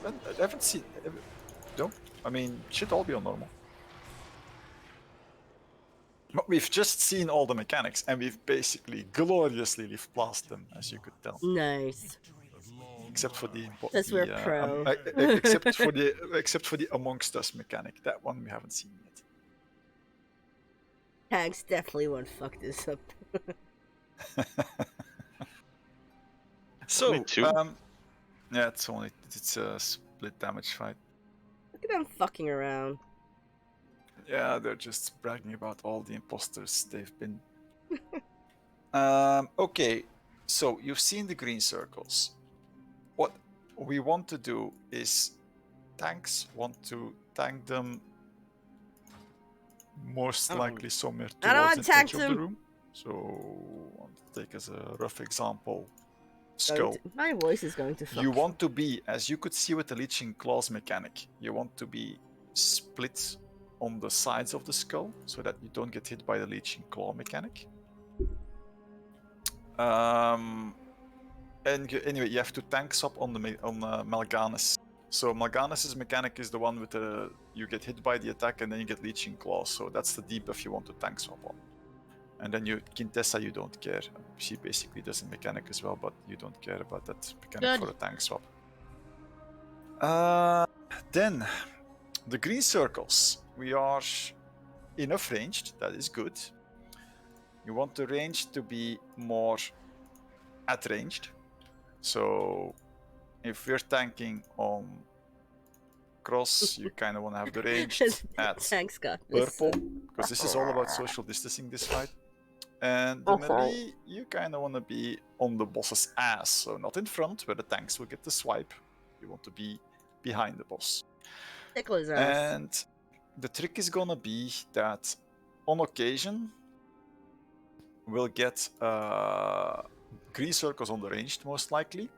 I haven't seen... No, I mean, should all be on normal. But we've just seen all the mechanics, and we've basically gloriously lived past them, as you could tell. Nice. Except for the... That's we're pro. except for the Amongst Us mechanic. That one we haven't seen yet. Tags definitely won't fuck this up. So, two. yeah, it's a split damage fight. Look at them fucking around. Yeah, they're just bragging about all the imposters they've been. Okay, so you've seen the green circles. What we want to do is tanks want to tank them most likely somewhere I don't towards want the edge tanks of the them. room. So, I want to take as a rough example, skull. My voice is going to fuck. You want to be, as you could see with the Leeching Claws mechanic, you want to be split on the sides of the skull so that you don't get hit by the Leeching Claw mechanic. Anyway, you have to tank up on Mal'Ganis. So Mal'Ganis' mechanic is the one with the you get hit by the attack and then you get Leeching Claws. So that's the debuff you want to tank up on. And then Quintessa, you don't care. She basically does a mechanic as well, but you don't care about that mechanic for a tank swap. Then the green circles. We are enough ranged. That is good. You want the range to be more at ranged. So if we're tanking on cross, you kind of want to have the range at Thanks, God. purple, because this is all about social distancing this fight. And the Okay. melee, you kind of want to be on the boss's ass, so not in front where the tanks will get the swipe. You want to be behind the boss. Tickle his ass. And the trick is gonna be that on occasion we'll get green circles on the ranged, most likely.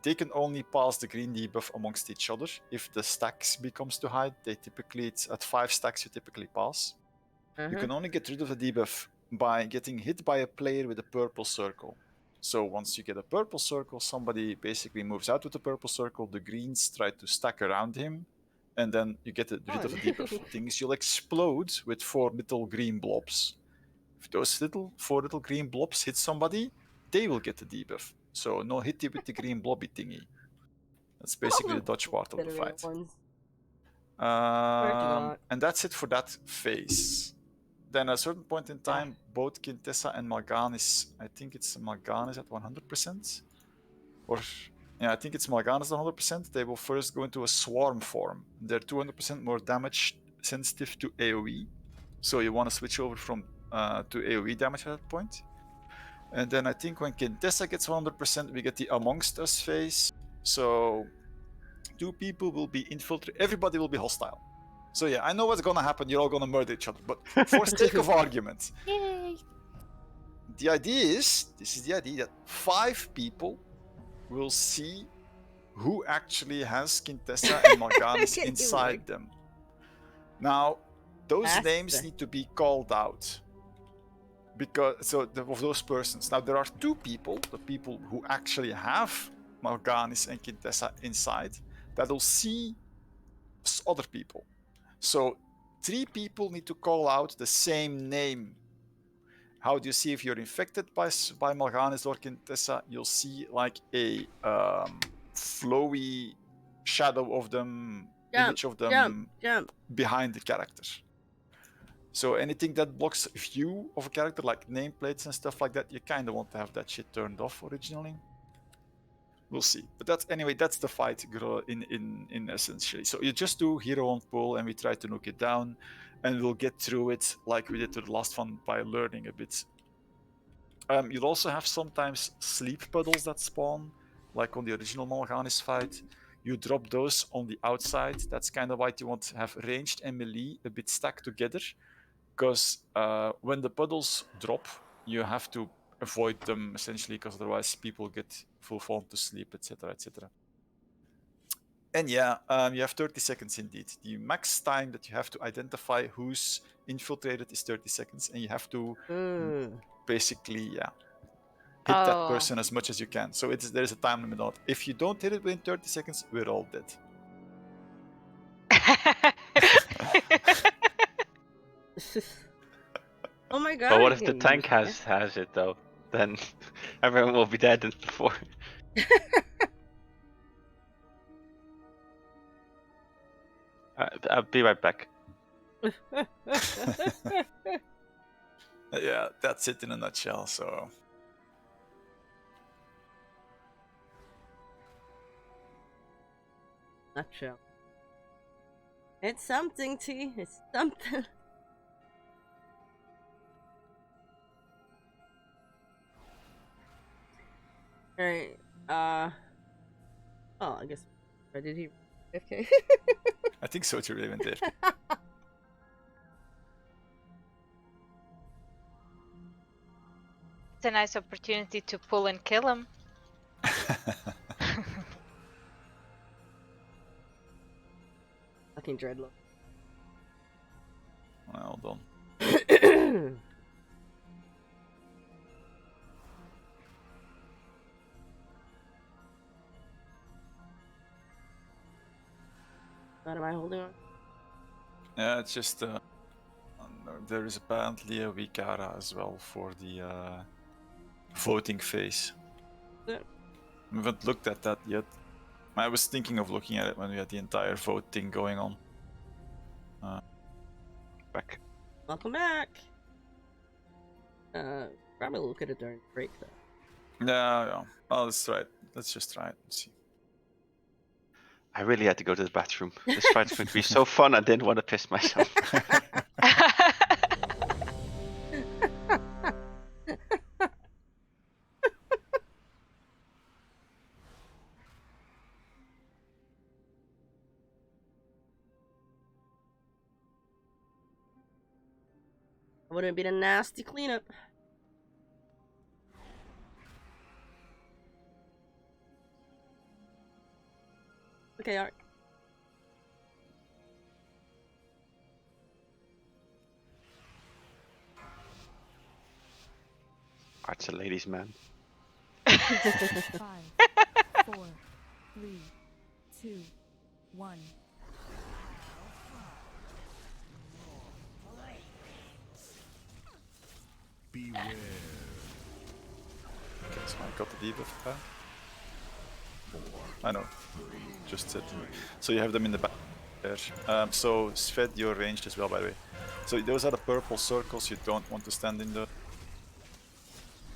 They can only pass the green debuff amongst each other. If the stacks becomes too high, it's at 5 stacks you typically pass. You can only get rid of the debuff by getting hit by a player with a purple circle. So once you get a purple circle, somebody basically moves out with the purple circle, the greens try to stack around him, and then you get rid of the debuff. Things you'll explode with 4 little green blobs. If those 4 little green blobs hit somebody, they will get the debuff. So no hitty with the green blobby thingy. That's basically the dodge part of the fight. And that's it for that phase. Then at a certain point in time, both Quintessa and Mal'Ganis, I think it's Mal'Ganis at 100%. Or, yeah, I think it's Mal'Ganis at 100%. They will first go into a swarm form. They're 200% more damage sensitive to AoE. So you want to switch over from to AoE damage at that point. And then I think when Quintessa gets 100%, we get the Amongst Us phase. So 2 people will be infiltrated. Everybody will be hostile. So yeah, I know what's gonna happen. You're all gonna murder each other. But for sake of argument, the idea is, this is the idea, that 5 people will see who actually has Quintessa and Mal'Ganis inside them. Now, those names need to be called out. Of those persons. Now, there are 2 people, the people who actually have Mal'Ganis and Quintessa inside, that will see other people. So 3 people need to call out the same name. How do you see if you're infected by Mal'Ganis or Quintessa? You'll see like a flowy shadow of them, image of them behind the character. So anything that blocks view of a character, like nameplates and stuff like that, you kind of want to have that shit turned off originally. We'll see. But that's the fight in essentially. So you just do hero on pull and we try to nuke it down, and we'll get through it like we did to the last one by learning a bit. You'll also have sometimes sleep puddles that spawn, like on the original Mal'Ganis fight. You drop those on the outside. That's kind of why you want to have ranged and melee a bit stacked together, because when the puddles drop, you have to avoid them essentially, because otherwise people get fallen to sleep, etc., etc. And yeah, you have 30 seconds indeed. The max time that you have to identify who's infiltrated is 30 seconds, and you have to basically, hit that person as much as you can. So there's a time limit on it. If you don't hit it within 30 seconds, we're all dead. Oh my god. But what if the tank has it though? Then everyone will be dead before. I'll be right back. Yeah, that's it in a nutshell. So nutshell. It's something, T. It's something. Alright, oh, I guess I did he FK? I think so, you really did. It's a nice opportunity to pull and kill him. Fucking dreadlock. Well done. What am I holding on? Yeah, it's just there is apparently a Wikara as well for the voting phase. Yeah. We haven't looked at that yet. I was thinking of looking at it when we had the entire vote thing going on. Back. Welcome back. Probably look at it during break though. Yeah. Oh, let's try it. Let's just try it and see. I really had to go to the bathroom. This fight's going to be so fun. I didn't want to piss myself. Would have been a nasty cleanup. Okay, alright. Art's a ladies' man. 5, 4, 3, 2, 1. Beware. Okay, so I got the debuff back. I know. Just said. So you have them in the back there. So Sved, you're ranged as well, by the way. So those are the purple circles. You don't want to stand in the.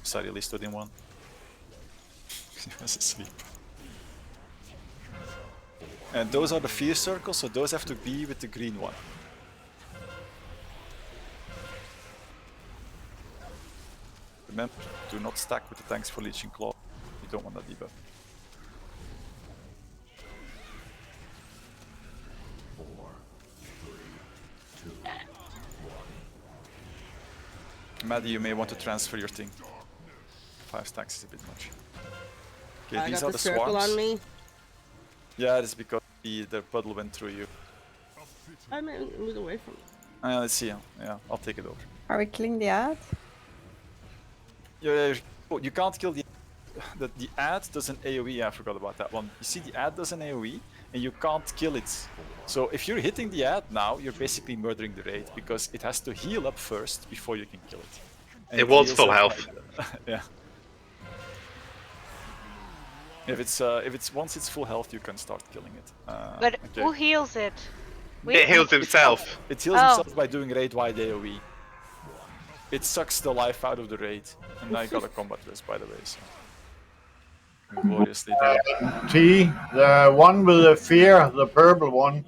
Sorry, at least stood in one. He was asleep. And those are the fear circles, so those have to be with the green one. Remember, do not stack with the tanks for Leeching Claw. You don't want that debuff. Maddie, you may want to transfer your thing. 5 stacks is a bit much. Okay, I these got are the the circle swarms. on me. Yeah, it's because the puddle went through you. I meant move away from it. Let's see. Yeah, I'll take it over. Are we killing the ad? You can't kill the ad does an AoE. Yeah, I forgot about that one. You see, the ad does an AoE, and you can't kill it. So if you're hitting the ad now, you're basically murdering the raid because it has to heal up first before you can kill it. And It was heals full up health. yeah. If it's once it's full health, you can start killing it. But okay. who heals it? It heals himself. It heals himself by doing raid-wide AoE. It sucks the life out of the raid. And I got a combat list, by the way, so... Gloriously done. T, the one with the fear, the purple one,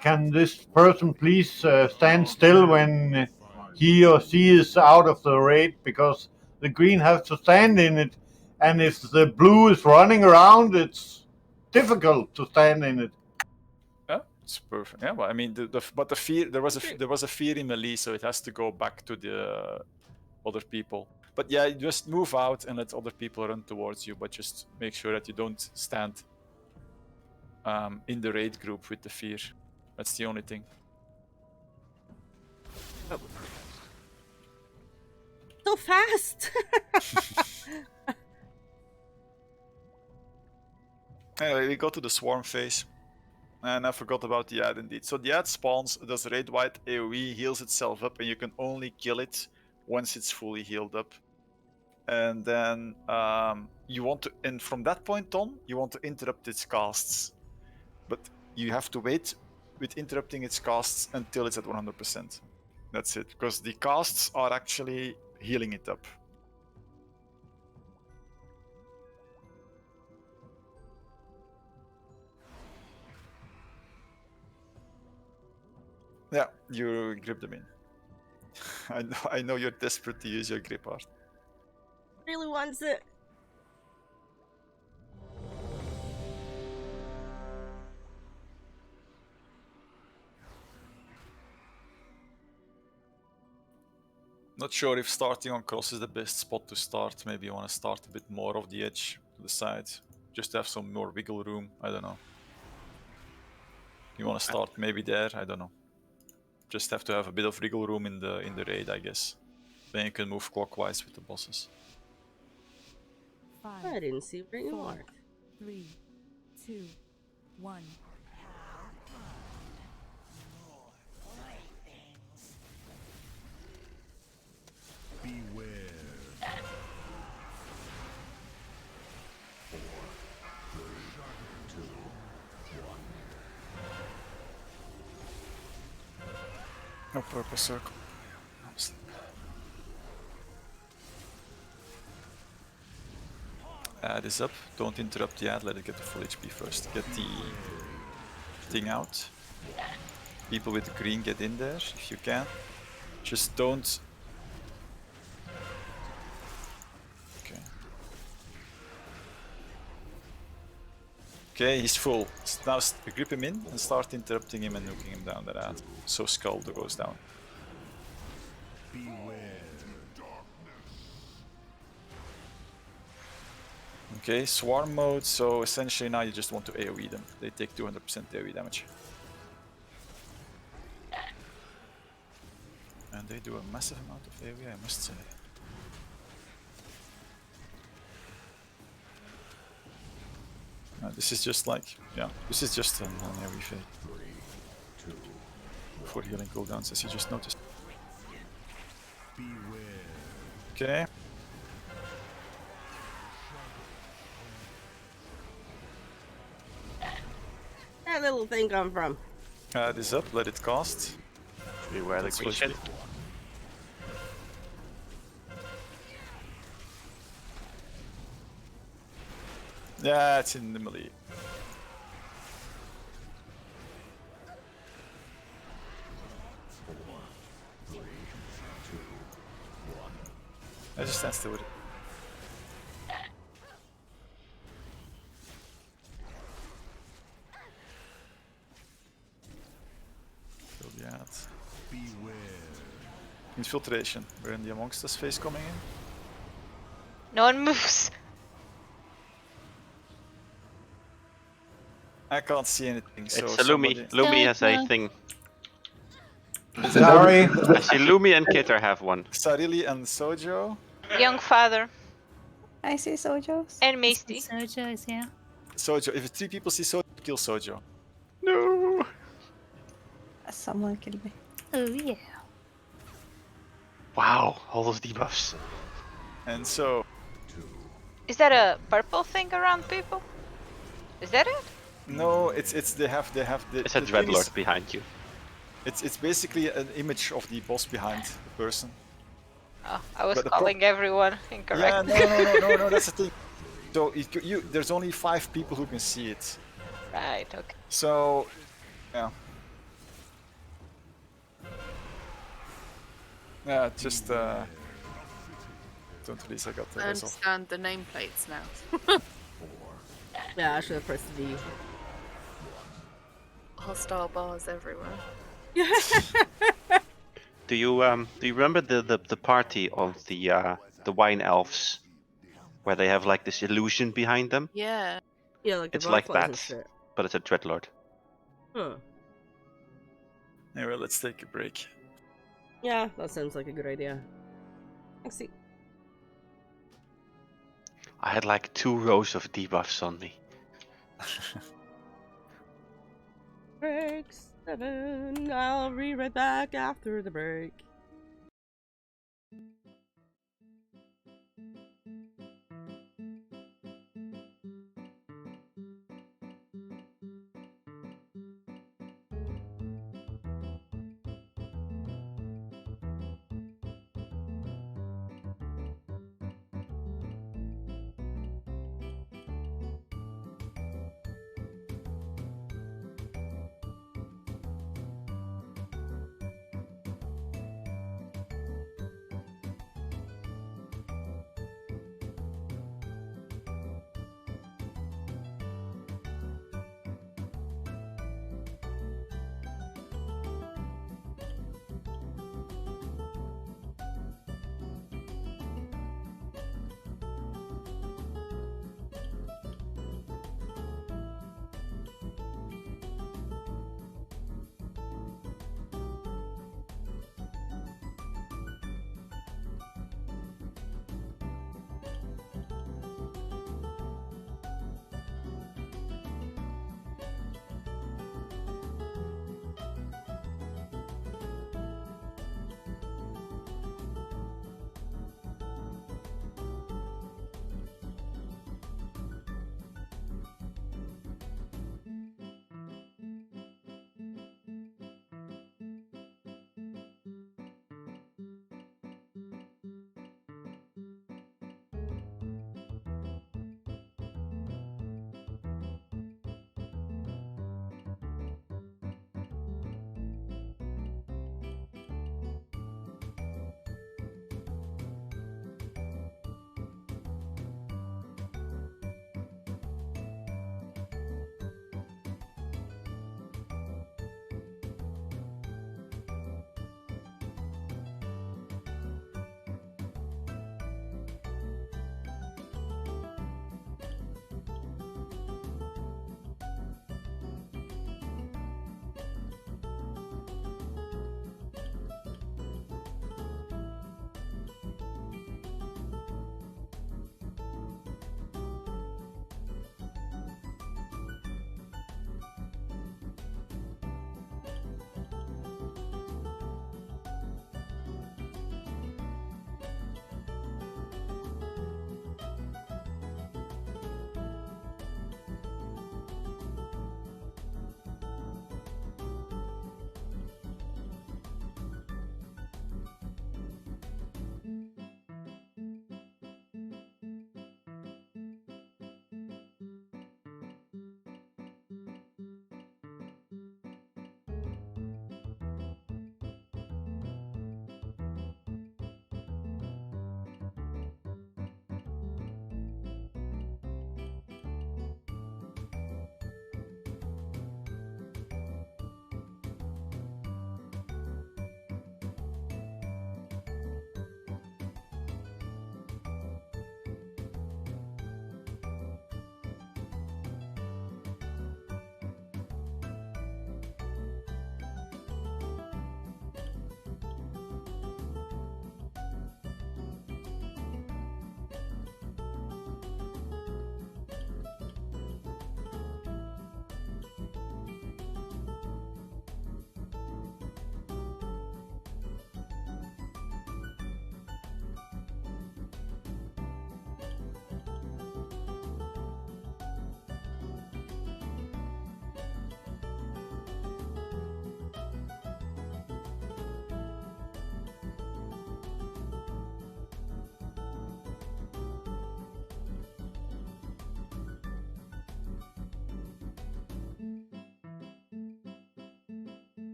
can this person please stand still when he or she is out of the raid, because the green has to stand in it, and if the blue is running around, it's difficult to stand in it. Yeah, it's perfect. Yeah, well, I mean, but the fear, there was a fear in melee, so it has to go back to the other people. But yeah, just move out and let other people run towards you, but just make sure that you don't stand in the raid group with the fear. That's the only thing. Oh. So fast! Anyway, we go to the swarm phase. And I forgot about the ad indeed. So the ad spawns, does raid-wide AoE, heals itself up, and you can only kill it once it's fully healed up. And then you want to, and from that point on, you want to interrupt its casts. But you have to wait with interrupting its casts until it's at 100%. That's it, because the casts are actually healing it up. Yeah, you grip them in. I know you're desperate to use your grip art. Really wants it. Not sure if starting on cross is the best spot to start. Maybe you want to start a bit more off the edge to the side, just to have some more wiggle room. I don't know. You want to start maybe there? I don't know. Just have to have a bit of wiggle room in the raid, I guess. Then you can move clockwise with the bosses. 5, I didn't see where you 4, are. 3, 2, 1. Beware. No purple circle. Ad is up. Don't interrupt the ad. Let it get to full HP first. Get the thing out. People with the green, get in there if you can. Just don't. Okay. Okay, he's full. Now grip him in and start interrupting him and nuking him down that ad. So Skull goes down. Okay, swarm mode, so essentially now you just want to AoE them. They take 200% AoE damage. And they do a massive amount of AoE, I must say. This is just like, yeah, this is just an AoE fade. For healing cooldowns, as you just noticed. Okay. That little thing come from? This up, let it cast. Beware the That's green what shit. Yeah, it's in the melee. I just stand still with it. Kill the ad. Infiltration. We're in the Amongst Us phase coming in. No one moves. I can't see anything, so It's a Lumi. somebody... Lumi has a thing. Sorry. I see Lumi and Kitter have one. Sarili and Sojo. Young father I see Sojo's. and Misty. Sojo's, yeah. Sojo. If 3 people see Sojo, kill Sojo. No. Someone killed me. Oh, yeah. Wow, all those debuffs. And so... Is that a purple thing around people? Is that it? No, it's they have the... It's a the thing is- Dreadlord behind you. It's basically an image of the boss behind the person. Oh, I was But the calling everyone incorrect. Yeah, no, that's the thing. So there's only 5 people who can see it. Right, okay. So, yeah. Yeah, just don't release. I got I the result. understand the nameplates now. Yeah, I should have pressed V. Hostile bars everywhere. Do you remember the party of the wine elves, where they have like this illusion behind them? Yeah. Yeah, like the It's like butterflies and that, shit. but it's a Dreadlord. Huh. Anyway, let's take a break. Yeah, that sounds like a good idea. Let's see. I had like 2 rows of debuffs on me. Break 7. I'll be right back after the break.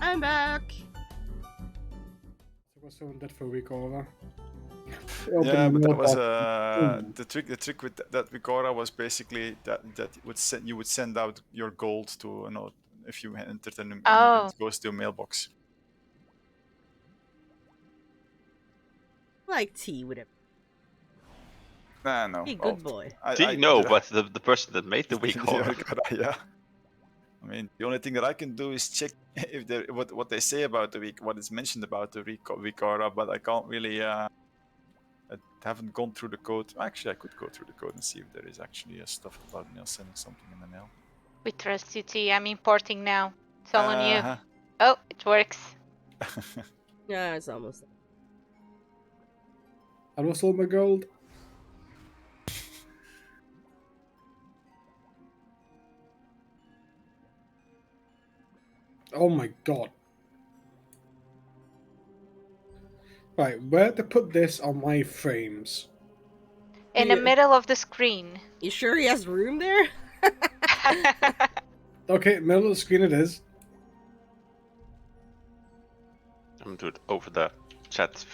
I'm back. There was someone dead for a week over. Yeah, but that was the trick. The trick with that Vicora was basically that you would send out your gold to if you entered an event, it goes to your mailbox. Like tea with it. No. Hey, good boy. But the person that made the Vicora. Yeah. I mean, the only thing that I can do is check if what they say about the week, what is mentioned about the Vicora, but I can't really. I haven't gone through the code. Actually, I could go through the code and see if there is actually stuff about mail sending something in the mail. We trust you, T. I'm importing now. It's all on you. Oh, it works. Yeah, it's almost. I lost all my gold. Oh my god. Right, where to put this on my frames? In the middle of the screen. You sure he has room there? Okay, middle of the screen it is. I'm gonna do it over the chat.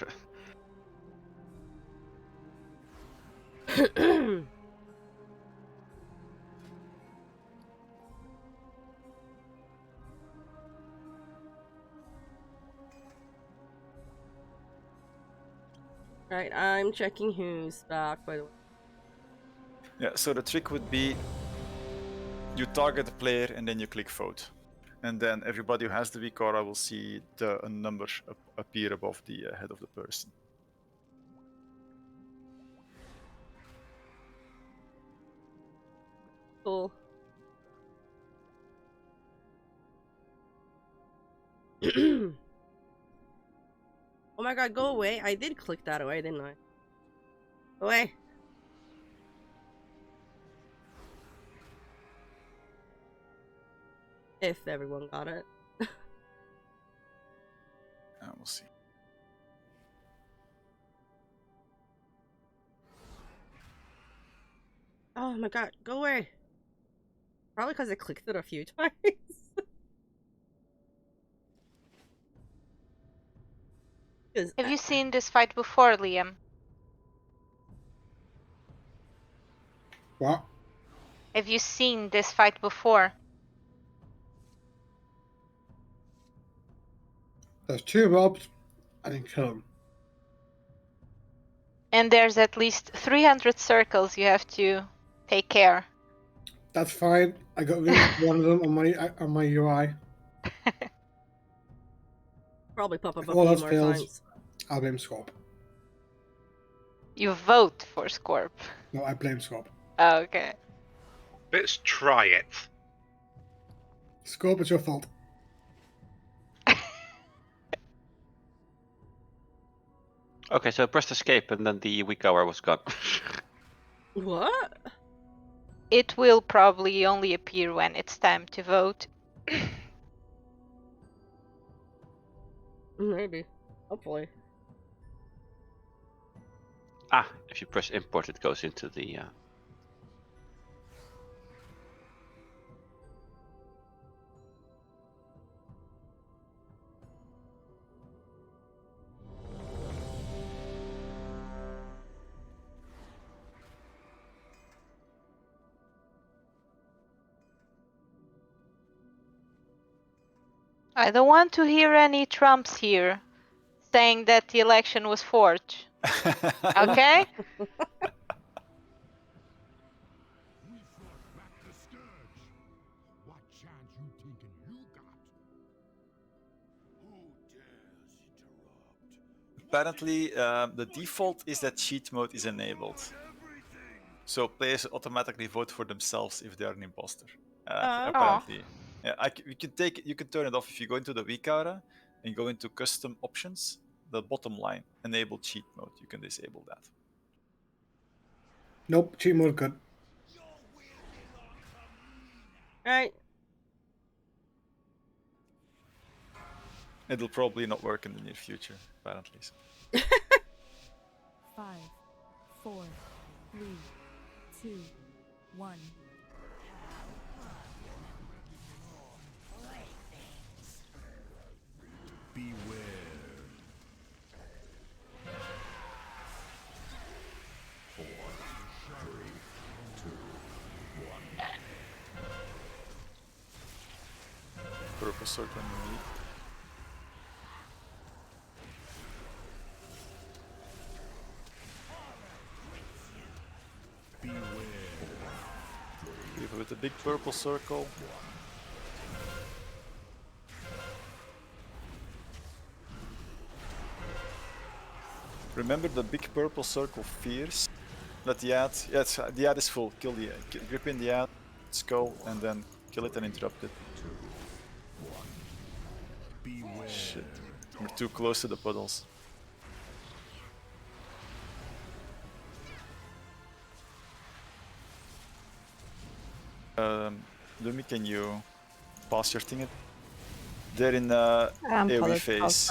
Right, I'm checking who's back, by the way. Yeah, so the trick would be you target the player and then you click vote. And then everybody who has the Vicora will see a number appear above the head of the person. Cool. Oh my god, go away. I did click that away, didn't I? Go away. If everyone got it. We'll see. Oh my god, go away. Probably because I clicked it a few times. Have you seen this fight before, Liam? What? Have you seen this fight before? There's 2 mobs. I didn't kill them. And there's at least 300 circles you have to take care. That's fine. I got rid of one of them on my UI. Probably pop up If a all few else more fails, times. I'll blame Scorp. You vote for Scorp. No, I blame Scorp. Oh, okay. Let's try it. Scorp, it's your fault. Okay, so I pressed escape and then the weak hour was gone. What? It will probably only appear when it's time to vote. Maybe. Hopefully. If you press import, it goes into the. I don't want to hear any Trumps here saying that the election was forged. Okay? Apparently, the default is that cheat mode is enabled. So players automatically vote for themselves if they are an imposter. Apparently, yeah, you can turn it off if you go into the Vicara and go into custom options. The bottom line, enable cheat mode. You can disable that. Nope, cheat mode good. Alright. It'll probably not work in the near future, apparently. 5, 4, 3, 2, 1. Purple circle melee. People with the big purple circle. Remember the big purple circle fears that the ad. Yeah, the ad is full. Kill the grip in the ad, skull, and then kill it and interrupt it. Shit, we're too close to the puddles. Lumi, can you pass your thing? They're in AoE phase.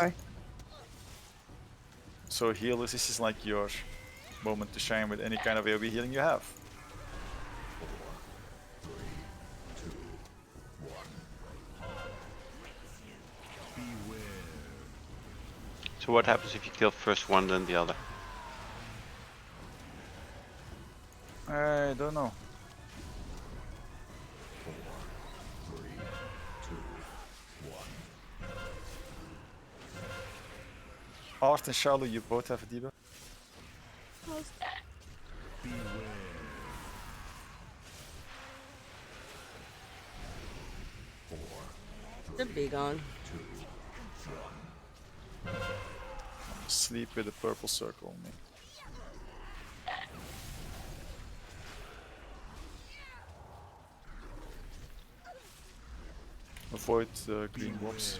So heal, this is like your moment to shine with any kind of AoE healing you have. So what happens if you kill first one then the other? I don't know. Art and Charlotte, you both have a debuff. The big on. Sleep with a purple circle on me. Avoid the green blobs.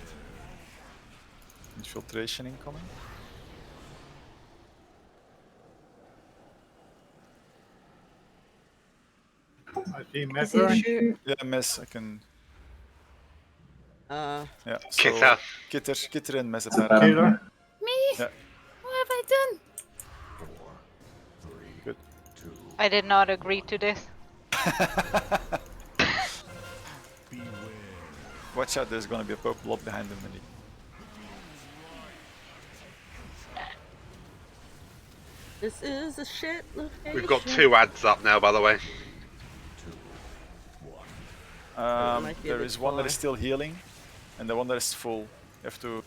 Infiltration incoming. I see Messer. Yeah, Mess, I can. Yeah, so Kitter. Kitter and Mess apparently. Killer. Me? Yeah. What have I done? Good. I did not agree to this. Watch out, there's gonna be a purple blob behind them. This is a shit location. We've got 2 ads up now, by the way. There is one that is still healing, and the one that is full. You have to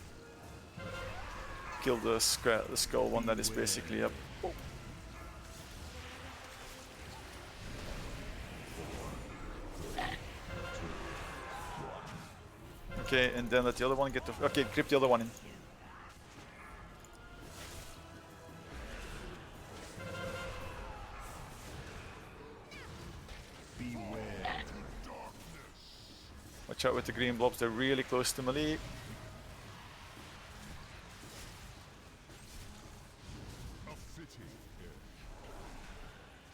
kill the skull one that is basically up. Okay, and then let the other one get the. Okay, grip the other one in. Watch out with the green blobs, they're really close to melee.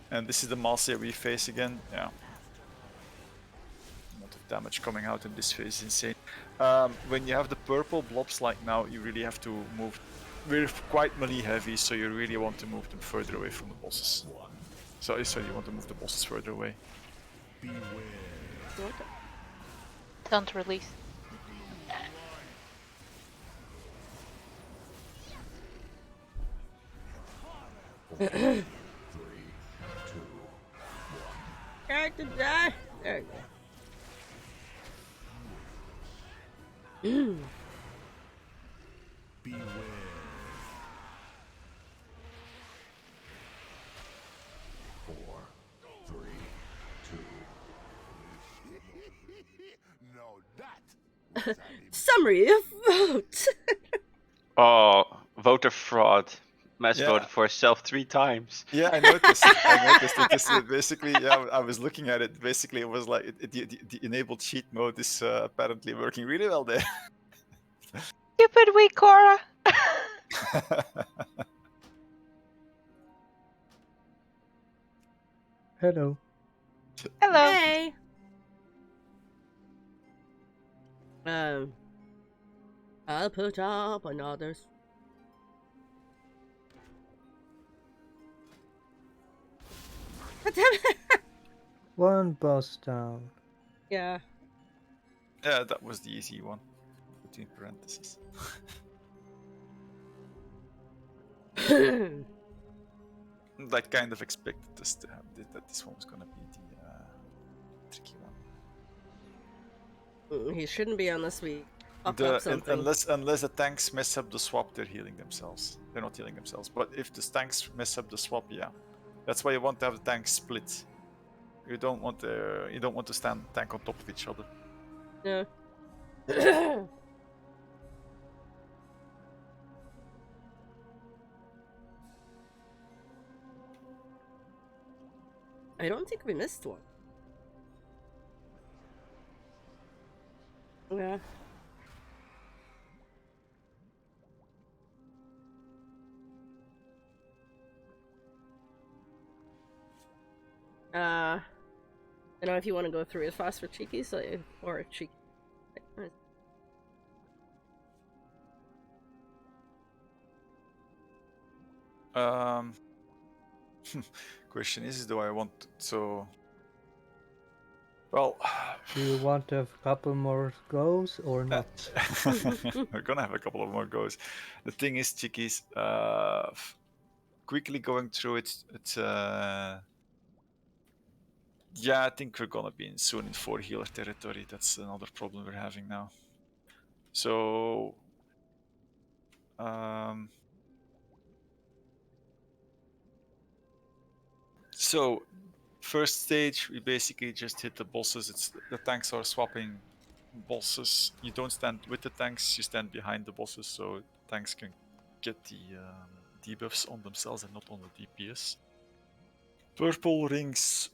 And this is the Malsia we face again, yeah. A lot of damage coming out in this phase is insane. When you have the purple blobs like now, you really have to move. We're quite melee heavy, so you really want to move them further away from the bosses. So you want to move the bosses further away. Don't release. Character die. There you go. Summary of vote. Oh, voter fraud. Mass Yeah. voted for herself 3 times. Yeah, I noticed. I noticed it. Just, basically, yeah, I was looking at it. Basically, it was like the enabled cheat mode is apparently working really well there. Stupid weak Cora. Hello. Hello. Hey. I'll put up another. One boss down. Yeah. Yeah, that was the easy one. between parentheses. Like, kind of expected us to have that this one was gonna be the tricky one. He shouldn't be unless we fuck up something. Unless the tanks mess up the swap, they're healing themselves. They're not healing themselves. But if the tanks mess up the swap, yeah, that's why you want to have the tanks split. You don't want to stand tank on top of each other. Yeah. I don't think we missed one. Yeah. I don't know if you want to go through it fast for cheekies or cheeky. Question is, do I want so? Well, do you want to have a couple more goes or not? We're gonna have a couple of more goes. The thing is, chickies, quickly going through it. It's yeah, I think we're gonna be soon in 4 healer territory. That's another problem we're having now. So, first stage, we basically just hit the bosses. It's the tanks are swapping bosses. You don't stand with the tanks, you stand behind the bosses, so tanks can get the debuffs on themselves and not on the DPS. Purple rings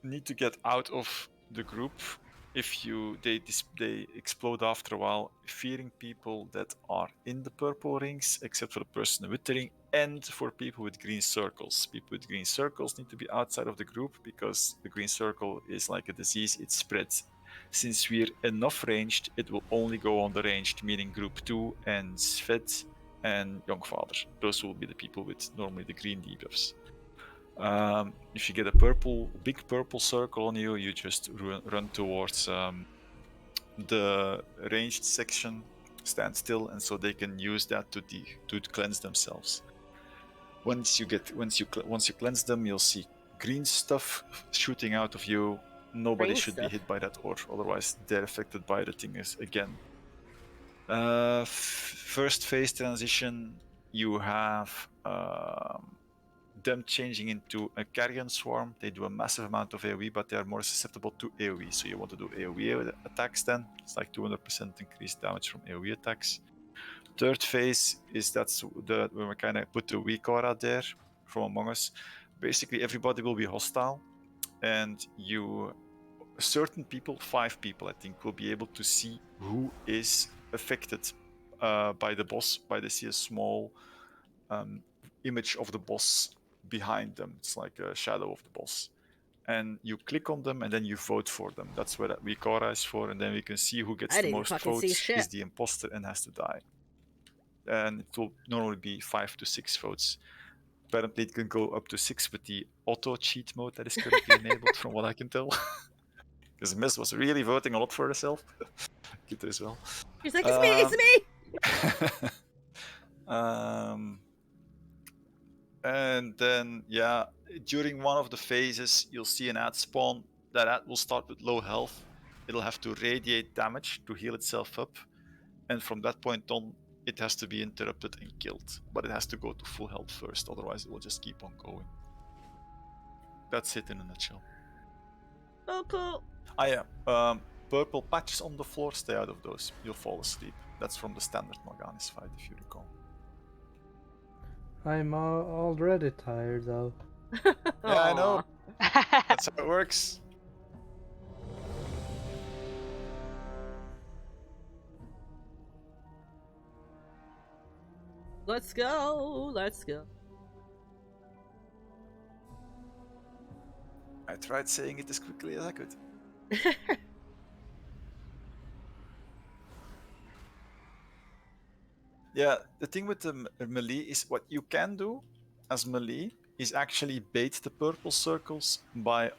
need to get out of the group. If they explode after a while, fearing people that are in the purple rings, except for the person with the ring, and for people with green circles. People with green circles need to be outside of the group because the green circle is like a disease, it spreads. Since we're enough ranged, it will only go on the ranged, meaning group 2 and Svet and Youngfather. Those will be the people with normally the green debuffs. If you get a big purple circle on you, you just run towards the ranged section, stand still, and so they can use that to cleanse themselves. Once you cleanse them, you'll see green stuff shooting out of you. Nobody should be hit by that orb, otherwise they're affected by the thing again. First phase transition, you have them changing into a carrion swarm. They do a massive amount of AoE, but they are more susceptible to AoE. So you want to do AoE attacks then. It's like 200% increased damage from AoE attacks. Third phase is when we kind of put the weak aura there from Among Us. Basically, everybody will be hostile, and certain people, 5 people I think, will be able to see who is affected by the boss. By they see a small image of the boss behind them. It's like a shadow of the boss. And you click on them and then you vote for them. That's what that weak aura is for, and then we can see who gets the most votes, is the imposter, and has to die. And it will normally be 5 to 6 votes. Apparently it can go up to 6 with the auto cheat mode that is currently enabled, from what I can tell. Because Miss was really voting a lot for herself. Kita as well. She's like, it's me! And then, yeah, during one of the phases, you'll see an ad spawn. That ad will start with low health. It'll have to radiate damage to heal itself up. And from that point on, it has to be interrupted and killed. But it has to go to full health first, otherwise it will just keep on going. That's it in a nutshell. Oh, cool. Purple patches on the floor, stay out of those. You'll fall asleep. That's from the standard Morganis fight, if you recall. I'm already tired though. Yeah, I know. That's how it works. Let's go. Let's go. I tried saying it as quickly as I could. Yeah, the thing with the melee is what you can do as melee is actually bait the purple circles by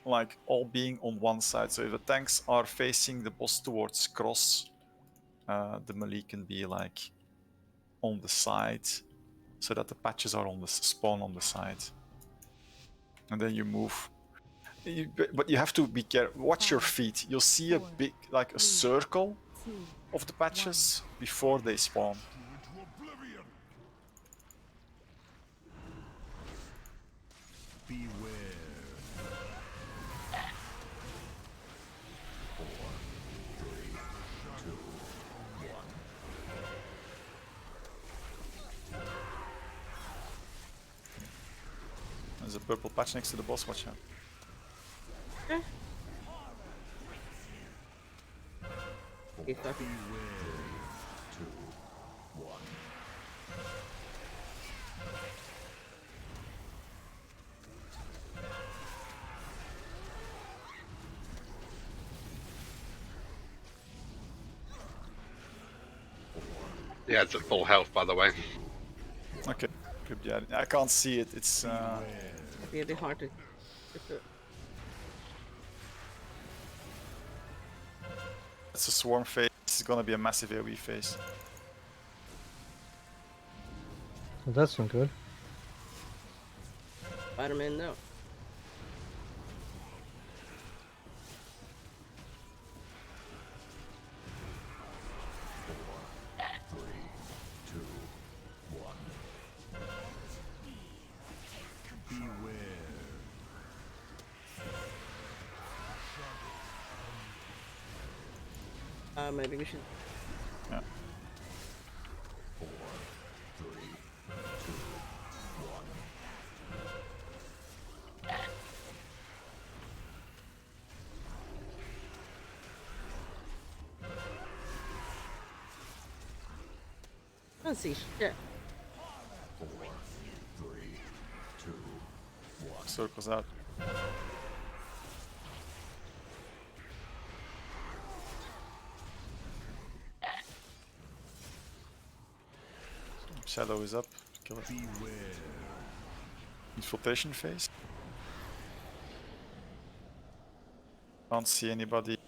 like all being on one side. So if the tanks are facing the boss towards cross, the melee can be like on the side, so that the patches are on the spawn on the side, and then you move. But you have to be careful. Watch your feet. You'll see a big, like a circle of the patches before they spawn. There's a purple patch next to the boss, watch out. Okay, fuck it. Yeah, it's at full health, by the way. Okay, good. Yeah, I can't see it. It's It'd be a bit hard to get the... it's a swarm phase. It's gonna be a massive AoE phase. Well, that's not good. Spider-Man, no. Maybe we should... Yeah. I don't see shit. Circles out. Shadow is up. Kill it. Infiltration phase. Can't see anybody.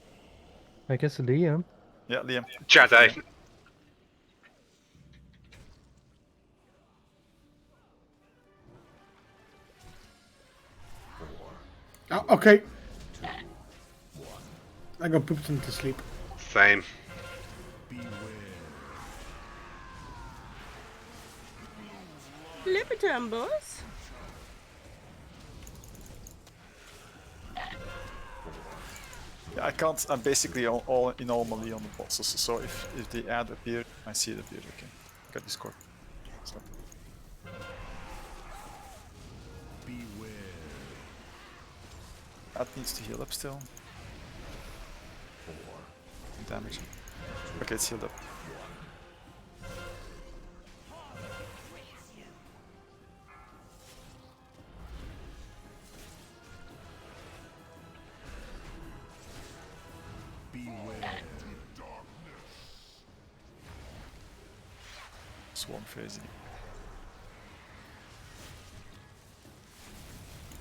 I guess Liam. Yeah, Liam. Jade. Oh, okay. I got pooped into sleep. Same. Flip it on, boss. Yeah, I can't. I'm basically all in all melee on the bosses. So if the ad appeared, I see it appear. Okay, got this cord. Stop. That needs to heal up still. Damage. Okay, it's healed up. Swarm phasing.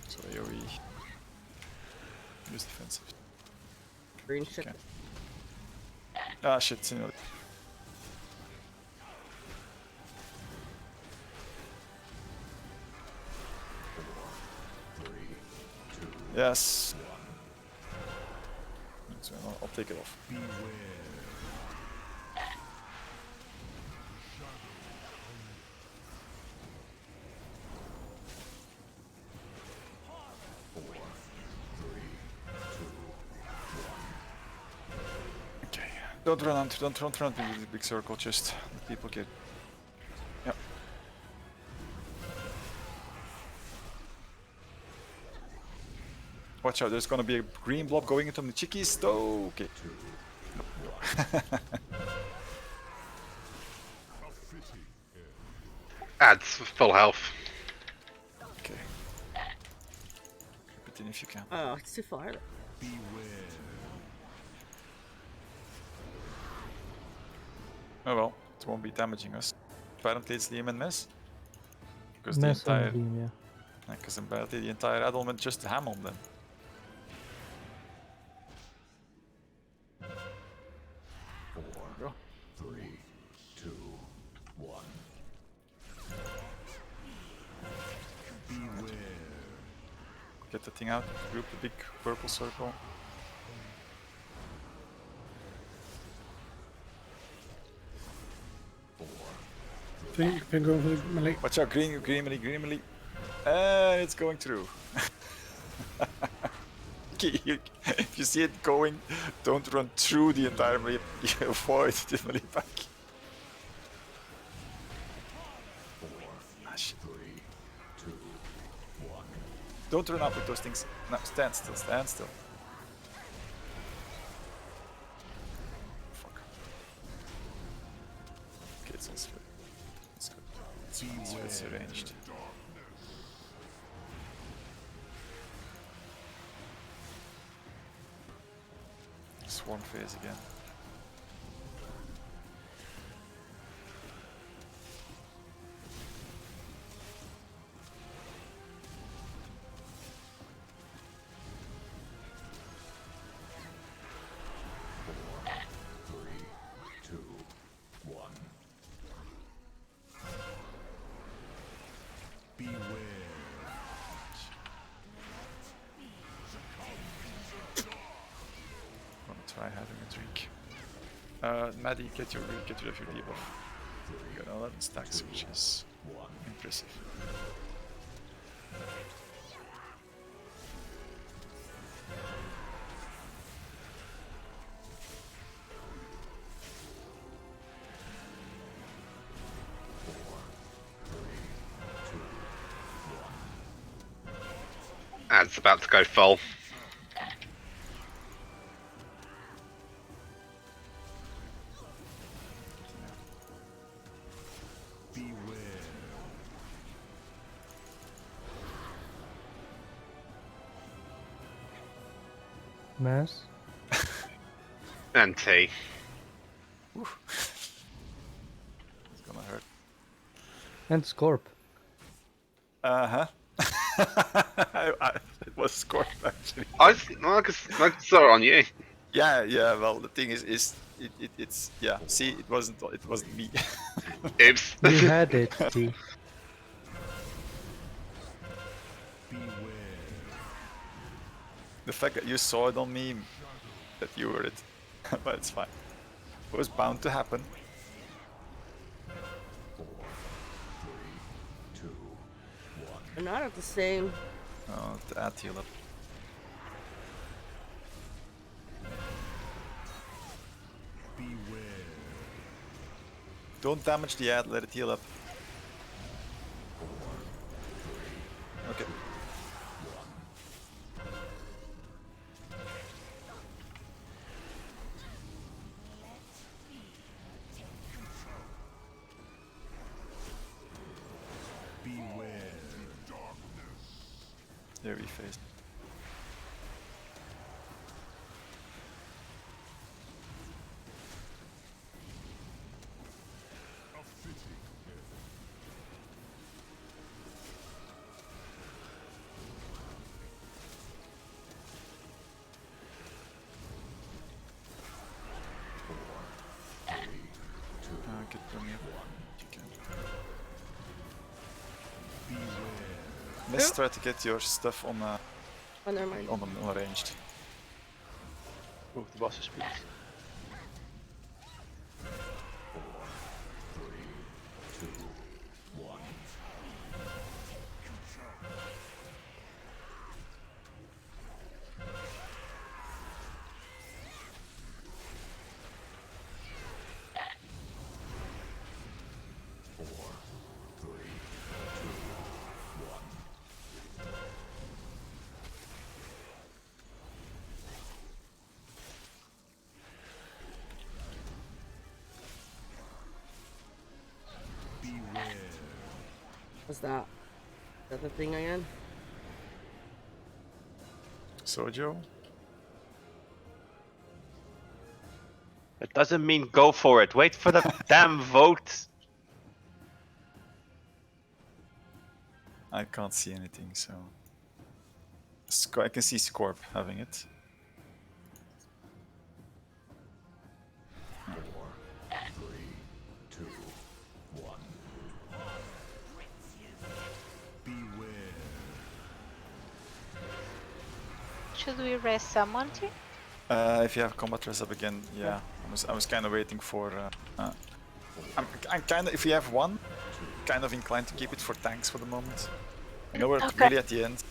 So AoE. Use defensive. Green shit. Okay. Ah shit, Senor. Yes. So I'll take it off. Okay. Don't run into the big circle, just let people get. Yep. Watch out, there's gonna be a green blob going into the chickies. Oh, okay. Adds full health. Okay. Keep it in if you can. Oh, it's too far. Oh well, it won't be damaging us. Apparently it's Liam and Mess. Because Mess the on entire... Liam, yeah. Because apparently the entire add-on went just ham on them. Go. Get the thing out. Group the big purple circle. Think going for the melee. Watch out, green melee. And it's going through. If you see it going, don't run through the entire melee. You avoid the melee back. Ah, shit. Don't run up with those things. No, stand still, stand still. Fuck. Okay, it's all straight. It's good. It's arranged. Swarm phase again. Try having a drink. Maddie, get rid of your debuff. You got 11 stacks, which is impressive. Ad's about to go full. Mass. And tea. It's gonna hurt. And Scorp. Uh-huh. It was Scorp actually. I saw it on you. Yeah, well the thing is it's yeah, see it wasn't me. Oops. You had it, T. The fact that you saw it on me, that you were it, but it's fine. It was bound to happen. They're not at the same. Oh, the ad heal up. Don't damage the ad, let it heal up. Okay. There we face. Get from here. Let's try to get your stuff on Oh, never mind. on ranged. Oh, the boss is split. What's that? Is that the thing again? Sojo? It doesn't mean go for it. Wait for the damn vote. I can't see anything, so... I can see Scorp having it. Should we rest someone here? If you have combat res up again, yeah. I was kind of waiting for. I'm kind of. If you have one, kind of inclined to keep it for tanks for the moment. I know we're really at the end.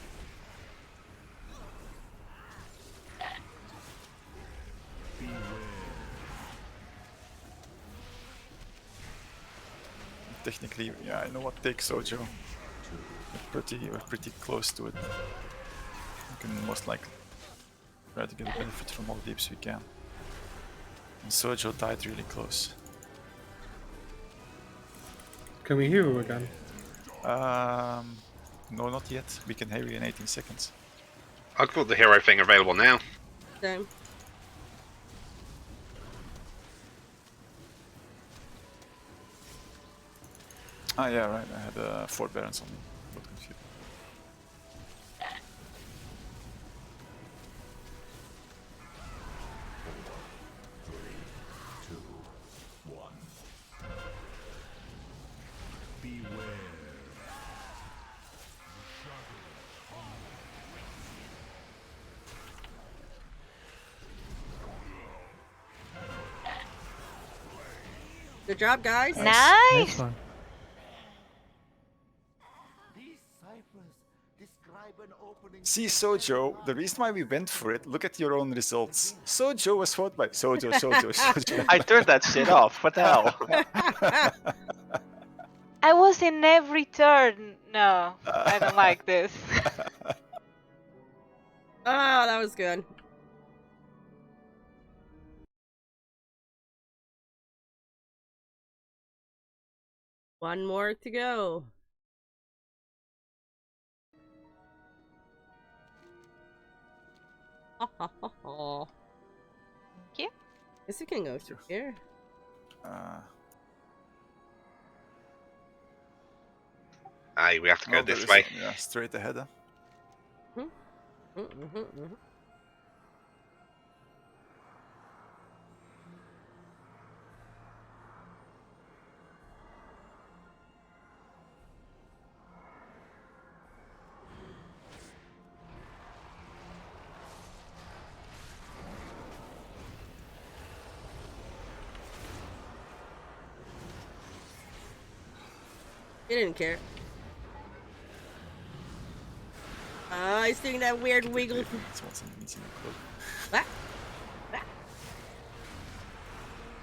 Technically, yeah, I know what takes Sojo. We're pretty close to it. We can most likely try to get a benefit from all the deeps we can. And Sojo died really close. Can we hear her again? No, not yet. We can hear you in 18 seconds. I've got the hero thing available now. Same. Ah, yeah, right. I had 4 Barons on me. Got confused. Good job, guys. Nice. one. See, Sojo, the reason why we went for it, look at your own results. Sojo was fought by Sojo. I turned that shit off. What the hell? I was in every turn. No, I don't like this. Oh, that was good. One more to go. Thank you. Guess we can go through here. Aye, we have to go Oh, this there way. is, yeah, straight ahead. Huh? He didn't care. He's doing that weird wiggle. What?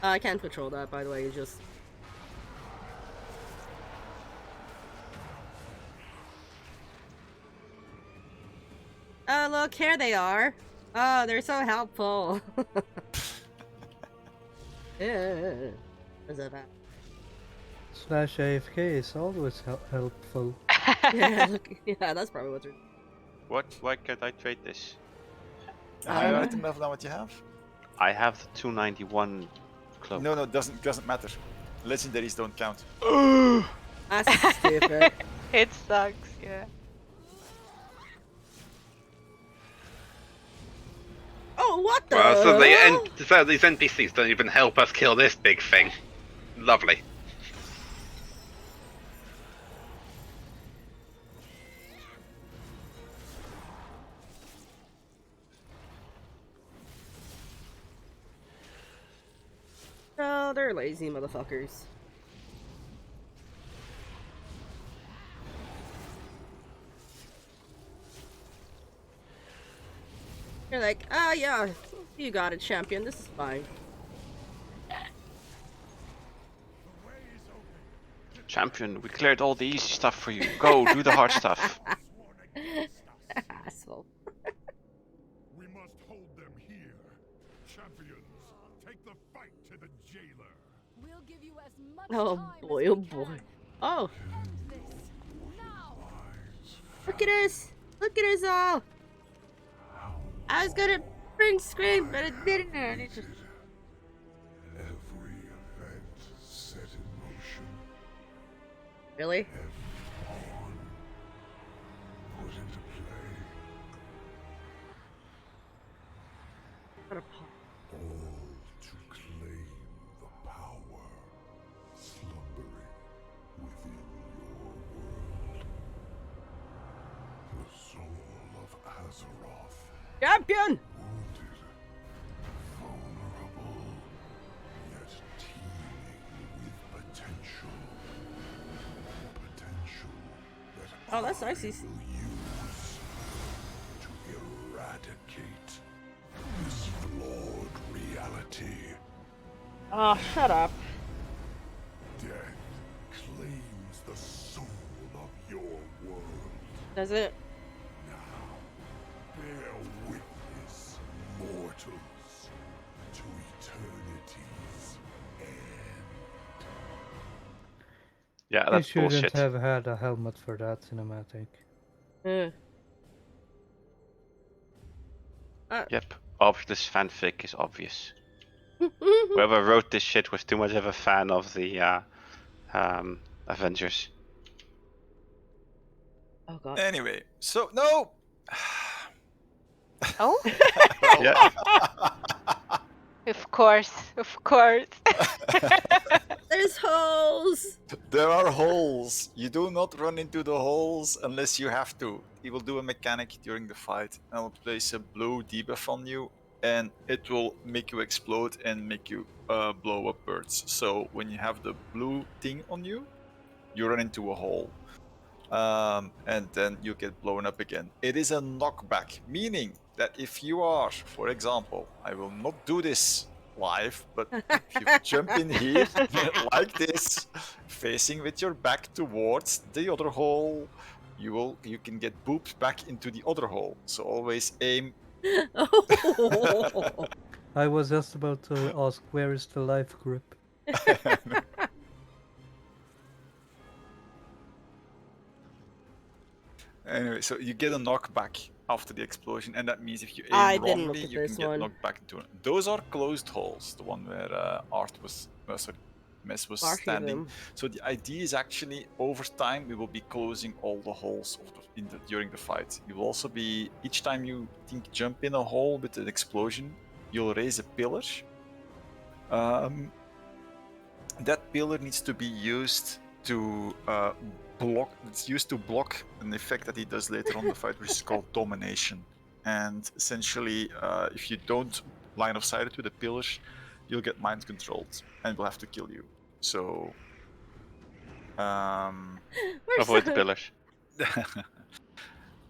I can't control that, by the way. It's just. Oh, look, here they are. Oh, they're so helpful. Yeah. What's that about? Slash AFK is always helpful. Yeah, that's probably what's. What? Why can't I trade this? Higher item level than what you have? I have the 291 cloak. No, doesn't matter. Legendaries don't count. That's stupid. It sucks, yeah. Oh, what the? Well, so these NPCs don't even help us kill this big thing. Lovely. No, they're lazy motherfuckers. You're like, ah, yeah, you got it, champion. This is fine. Champion, we cleared all the easy stuff for you. Go, do the hard stuff. Asshole. We must hold them here. Champions, take the fight to the jailer. We'll give you as much Oh time boy, as oh we boy. can. Oh, End this now. look at us. Look at us all. I was gonna print screen, but it didn't. And it just... Every event set in motion. Really? Every pawn put into play. What a paw. All to claim the power slumbering within your world. The soul of Azeroth Champion! Vulnerable, yet teeming with potential. Potential that Oh, that's I icy. will use to eradicate this flawed reality. Oh, shut up. Death claims the soul of your world. Does it? Bear witness, mortals, to eternity's end. Yeah, You that's shouldn't bullshit. have had a helmet for that cinematic. Yep, this fanfic is obvious. Whoever wrote this shit was too much of a fan of the Avengers. Oh god. Anyway, so no. Oh? Yeah. Of course, of course. There's holes! There are holes. You do not run into the holes unless you have to. He will do a mechanic during the fight and will place a blue debuff on you, and it will make you explode and make you blow up birds. So when you have the blue thing on you, you run into a hole. And then you get blown up again. It is a knockback, meaning that if you are, for example, I will not do this live, but if you jump in here like this, facing with your back towards the other hole, you can get booped back into the other hole. So always aim. I was just about to ask, where is the life grip? Anyway, so you get a knockback after the explosion, and that means if you aim I didn't look wrongly, at you this can get one. knocked back into it. Those are closed holes, the one where Mess was Marshy standing. room. So the idea is actually, over time, we will be closing all the holes during the fight. You will also be, each time you jump in a hole with an explosion, you'll raise a pillar. That pillar needs to be used to block. It's used to block an effect that he does later on in the fight, which is called domination. And essentially, if you don't line of sight it with a pillar, you'll get mind controlled, and we'll have to kill you. So, avoid the pillars.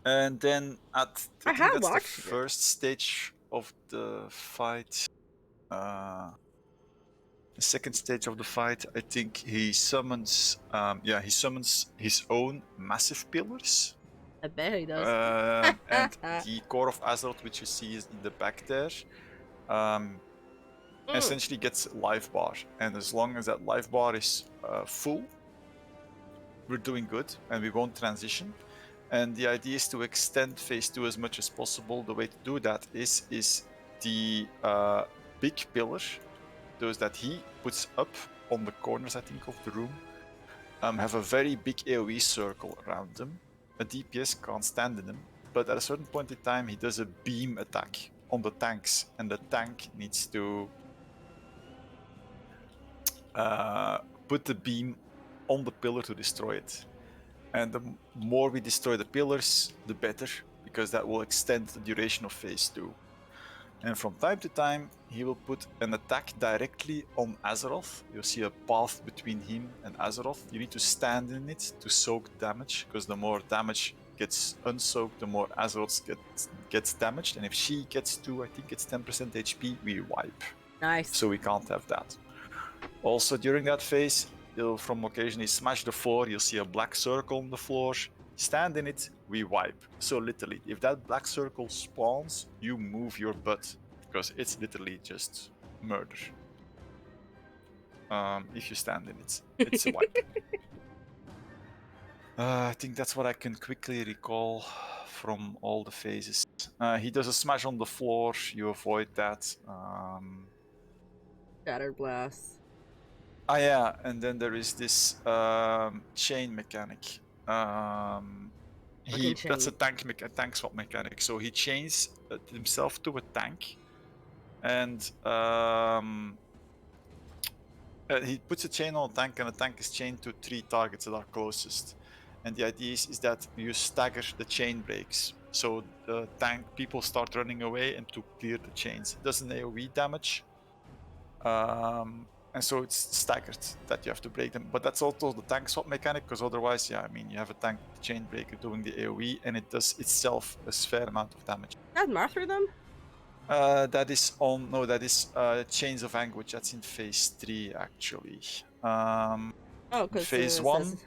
And then I think have that's the watched it. first stage of the fight. The second stage of the fight, I think he summons, he summons his own massive pillars. I bet he does. And the core of Azeroth, which you see is in the back there, essentially gets life bar. And as long as that life bar is full, we're doing good, and we won't transition. And the idea is to extend phase 2 as much as possible. The way to do that is the big pillar, those that he puts up on the corners, I think, of the room, have a very big AoE circle around them. A DPS can't stand in them, but at a certain point in time, he does a beam attack on the tanks, and the tank needs to put the beam on the pillar to destroy it. And the more we destroy the pillars, the better, because that will extend the duration of phase 2. And from time to time, he will put an attack directly on Azeroth. You'll see a path between him and Azeroth. You need to stand in it to soak damage, because the more damage gets unsoaked, the more Azeroth gets damaged. And if she gets to, I think it's 10% HP, we wipe. Nice. So we can't have that. Also, during that phase, you'll from occasionally smash the floor. You'll see a black circle on the floor. Stand in it, we wipe. So literally, if that black circle spawns, you move your butt, because it's literally just murder. If you stand in it, it's a wipe. I think that's what I can quickly recall from all the phases. He does a smash on the floor, you avoid that. Shattered blast. Ah yeah, and then there is this chain mechanic. That's a tank swap mechanic. So he chains himself to a tank, and he puts a chain on a tank, and the tank is chained to 3 targets that are closest. And the idea is that you stagger the chain breaks. So the tank people start running away and to clear the chains. It does an AoE damage. And so it's staggered that you have to break them. But that's also the tank swap mechanic, because otherwise, yeah, I mean, you have a tank chain breaker doing the AoE, and it does itself a fair amount of damage. That's martyrdom? That is on, no, that is Chains of Anguish. That's in phase 3, actually. Oh, In because phase 1,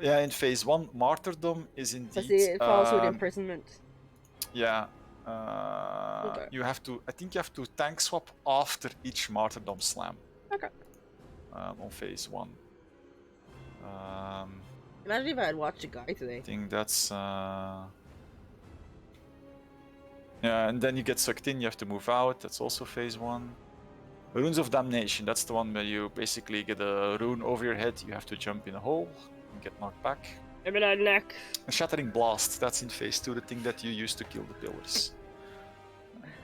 yeah, in phase 1, martyrdom is indeed. it falls with imprisonment. Yeah. Okay. You have to, I think you have to tank swap after each martyrdom slam. Okay. On phase 1. Imagine if I had watched a guy today. I think that's. Yeah, and then you get sucked in, you have to move out. That's also phase 1. Runes of Damnation, that's the one where you basically get a rune over your head, you have to jump in a hole and get knocked back. I'm in a neck. A Shattering Blast, that's in phase 2, the thing that you use to kill the pillars.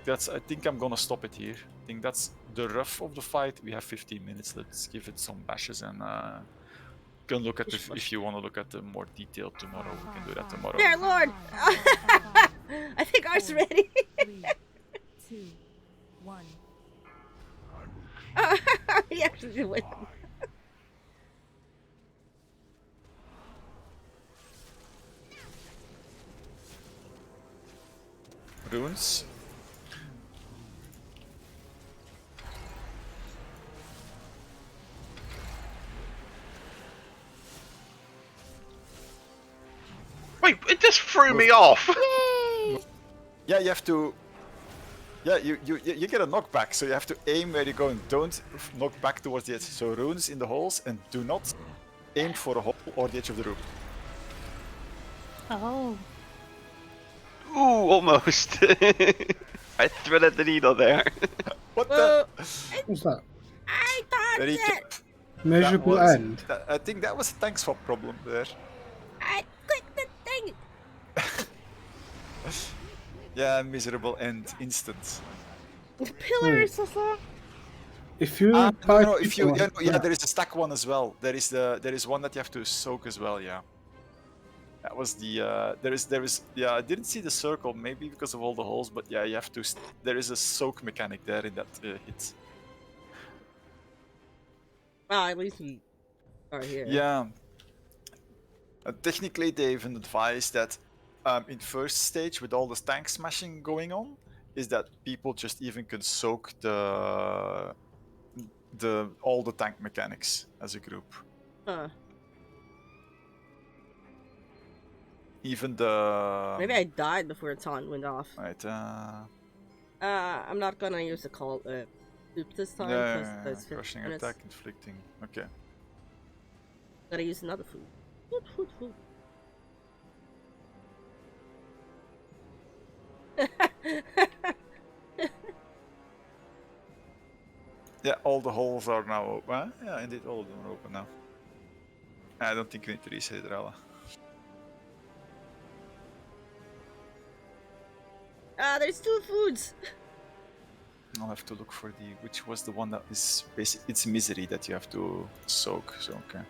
I think I'm gonna stop it here. I think that's the rough of the fight. We have 15 minutes, let's give it some bashes and can look at if you want to look at the more detailed tomorrow, we can do that tomorrow. There, Lord! I think ours ready. 3, 2, 1. He actually did win. Runes. Wait, it just threw me off. Yeah, you have to. Yeah, you get a knockback, so you have to aim where you're going. Don't knock back towards the edge. So runes in the holes, and do not aim for a hole or the edge of the room. Oh. Ooh, almost. I threaded the needle there. What the? What's that? I thought Very it. Measurable end. I think that was a tank swap problem there. I clicked the thing. Yeah, miserable end, instant. The pillar is so long. If you No, if you yeah, there is a stack one as well. There is one that you have to soak as well. Yeah, that was the there is yeah. I didn't see the circle, maybe because of all the holes, but yeah, you have to. There is a soak mechanic there in that hit. Well, at least we are here. Yeah. Technically, they even advise that in first stage, with all the tank smashing going on, is that people just even can soak all the tank mechanics as a group. Huh. Even the. Maybe I died before the taunt went off. Right. I'm not gonna use the call loop this time. Yeah, crushing attack, inflicting. Okay. Gotta use another food. Food. Yeah, all the holes are now open. Yeah, indeed, all of them are open now. I don't think we need to reset it, Rala. There's 2 foods. I'll have to look for which was the one that is basic. It's misery that you have to soak. So okay.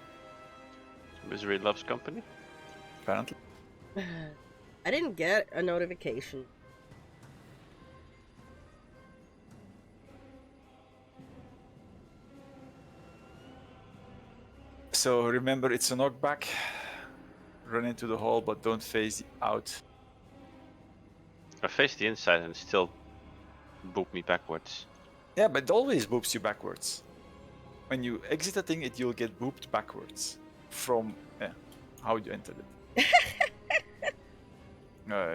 Misery loves company. Apparently. I didn't get a notification. So remember, it's a knockback. Run into the hole, but don't face out. I faced the inside and still booped me backwards. Yeah, but it always boops you backwards. When you exit a thing, you'll get booped backwards from how you entered it.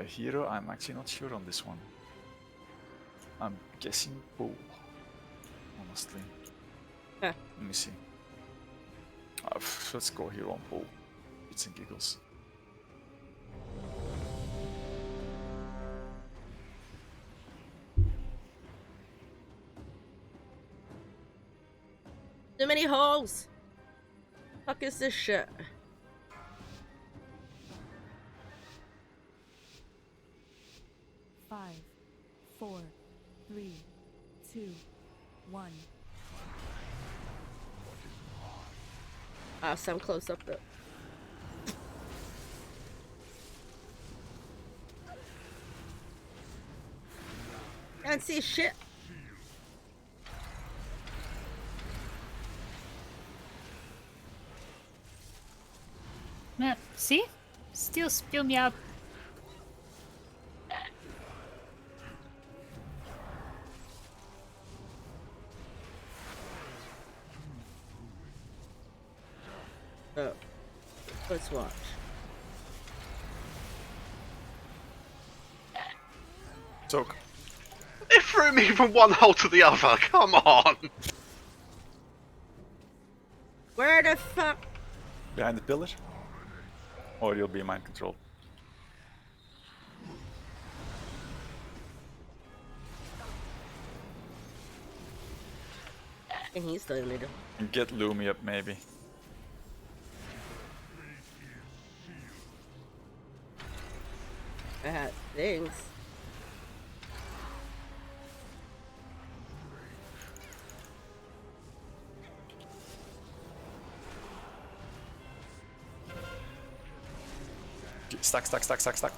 Hero, I'm actually not sure on this one. I'm guessing pool. Honestly. Huh. Let me see. Let's go here on pool. It's and giggles. Too many holes. Fuck is this shit? Five, 4, 3, 2, 1. Some close up though. can't see shit. See? Still spill me out. Oh. Let's watch. Soak. It threw me from one hole to the other. Come on. Where the fuck? Behind the pillar? Or you'll be mind controlled. And he's still in the middle. And get Lumi up, maybe. I had things. Stack, stack, stack, stack, stack.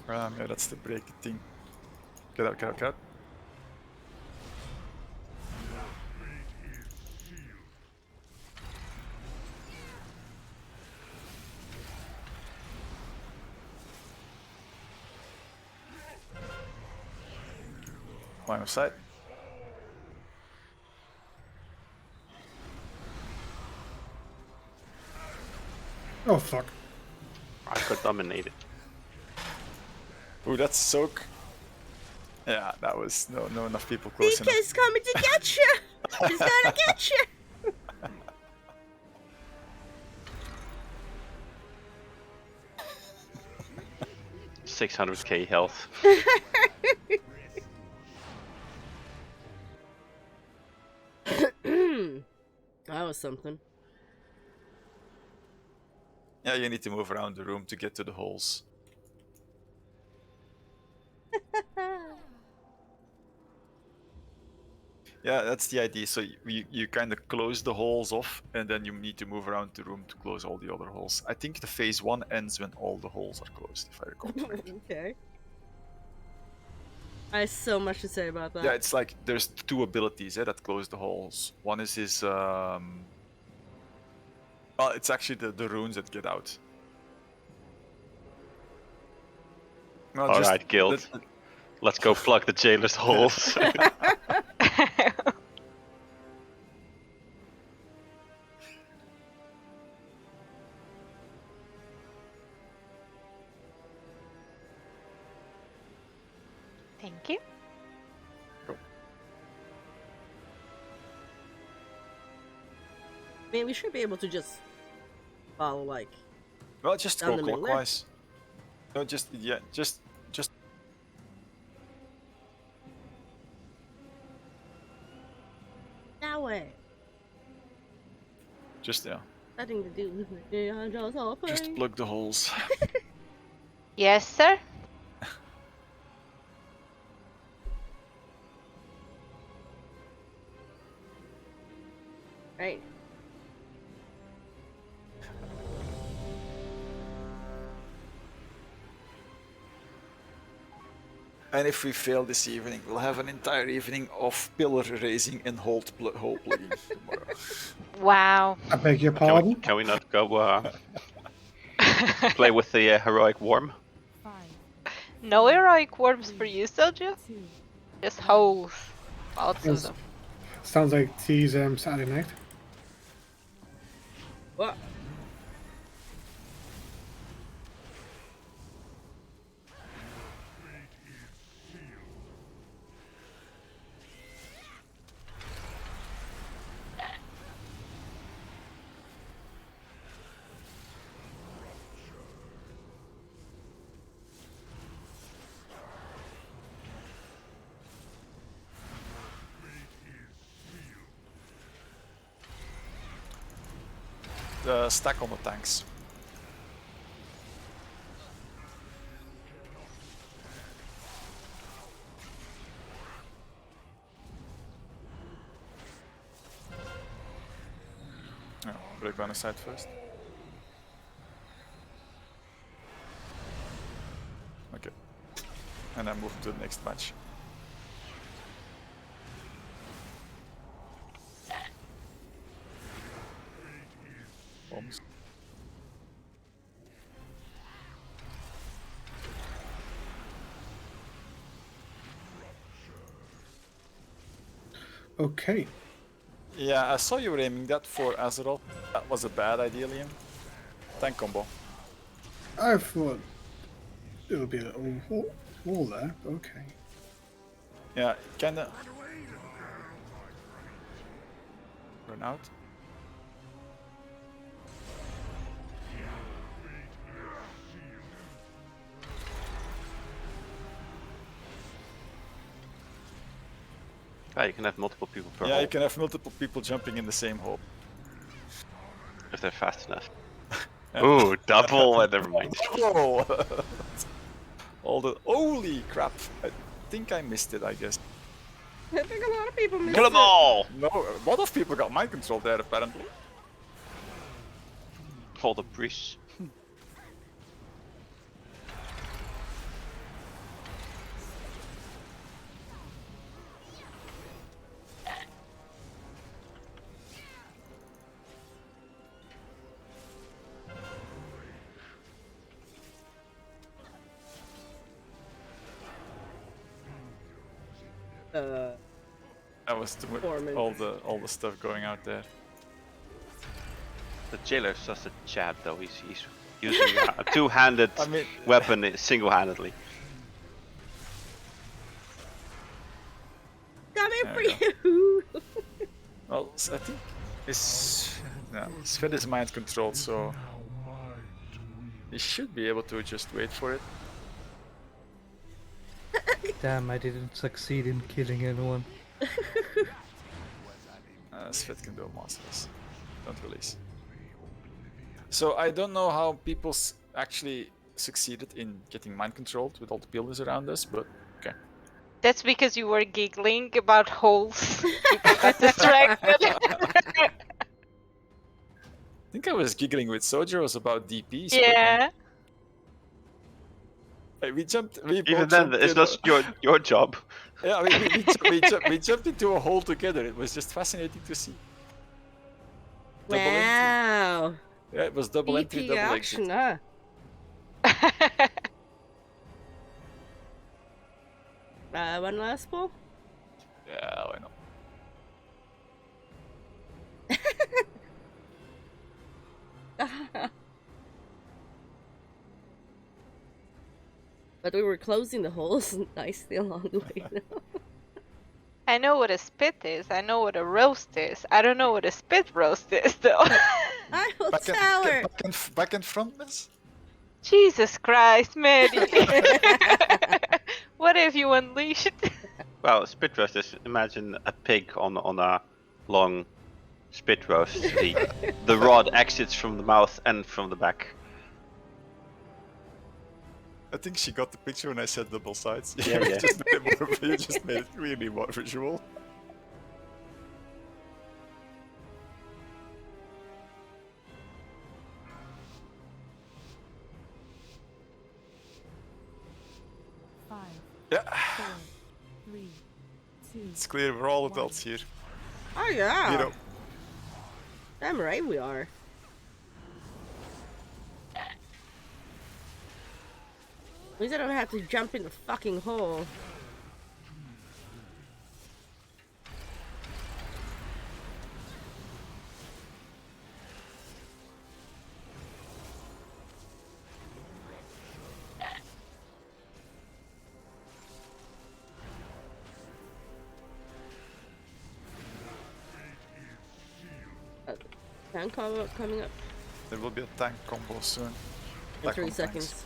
Yeah, that's the break thing. Get out, get out, get out. Line of sight. Oh fuck. I got dominated. Ooh, that's soak. Yeah, that was no enough people close enough. DK's coming to get you! He's gonna get you! 600k health. That was something. Yeah, you need to move around the room to get to the holes. Yeah, that's the idea. So you kind of close the holes off, and then you need to move around the room to close all the other holes. I think the phase 1 ends when all the holes are closed, if I recall correctly. Okay. I have so much to say about that. Yeah, it's like there's 2 abilities that close the holes. One is his... well, it's actually the runes that get out. No, Alright, guild. Let's go plug the jailer's holes. Thank you. I mean, we should be able to just follow, like... Well, just down go the middle there. clockwise. No, just... Yeah, just... That way. Just, yeah. Nothing to do with it. Just plug the holes. Yes, sir. Right. And if we fail this evening, we'll have an entire evening of pillar raising and hole plugging tomorrow. Wow. I beg your pardon? Can we not go play with the heroic worm? No heroic worms for you, Soju? Just holes. Lots of them. Sounds like T's Saturday night. What? Stack on the tanks. Yeah, break on the side first. Okay. And I move to the next match. Bombs. Okay. Yeah, I saw you were aiming that for Azeroth. That was a bad idea, Liam. Tank combo. I thought it would be a little wall there. Okay. Yeah, kinda. Run out. Ah, you can have multiple people per Yeah, hole you can have multiple people jumping in the same hole. if they're fast enough. Yeah. Ooh, double. Never mind. Oh! All the holy crap! I think I missed it. I guess. I think a lot of people missed Kill them all! No, a lot of people got mind control there apparently. All the priests. That was all the stuff going out there. The jailer's just a Chad though. He's using a two-handed weapon single-handedly. Coming There for we you. Well, I think Sven is mind controlled, so he should be able to just wait for it. Damn, I didn't succeed in killing anyone. Sven can do monsters. Don't release. So I don't know how people actually succeeded in getting mind controlled with all the buildings around us, but okay. That's because you were giggling about holes. People got distracted. I think I was giggling with Sojourns about DPs. Yeah. Hey, we Even then, it's not your job. Yeah, we jumped into a hole together. It was just fascinating to see. Double Wow. entry. Yeah, it was double entry, DP double action, exit. huh? One last pull? Yeah, why not? But we were closing the holes nicely along the way. I know what a spit is. I know what a roast is. I don't know what a spit roast is, though. Eiffel Back Tower! Back and front, miss? Jesus Christ, Maddie. What have you unleashed? Well, spit roast is, imagine a pig on a long spit roast. The rod exits from the mouth and from the back. I think she got the picture when I said double sides. Yeah, yeah. You just made it really more visual. Yeah. 4, 3, 2. It's clear we're all adults here. Oh yeah. You know. Damn right we are. At least I don't have to jump in the fucking hole. Tank coming up There will be a tank combo soon. in Back 3 on seconds. tanks.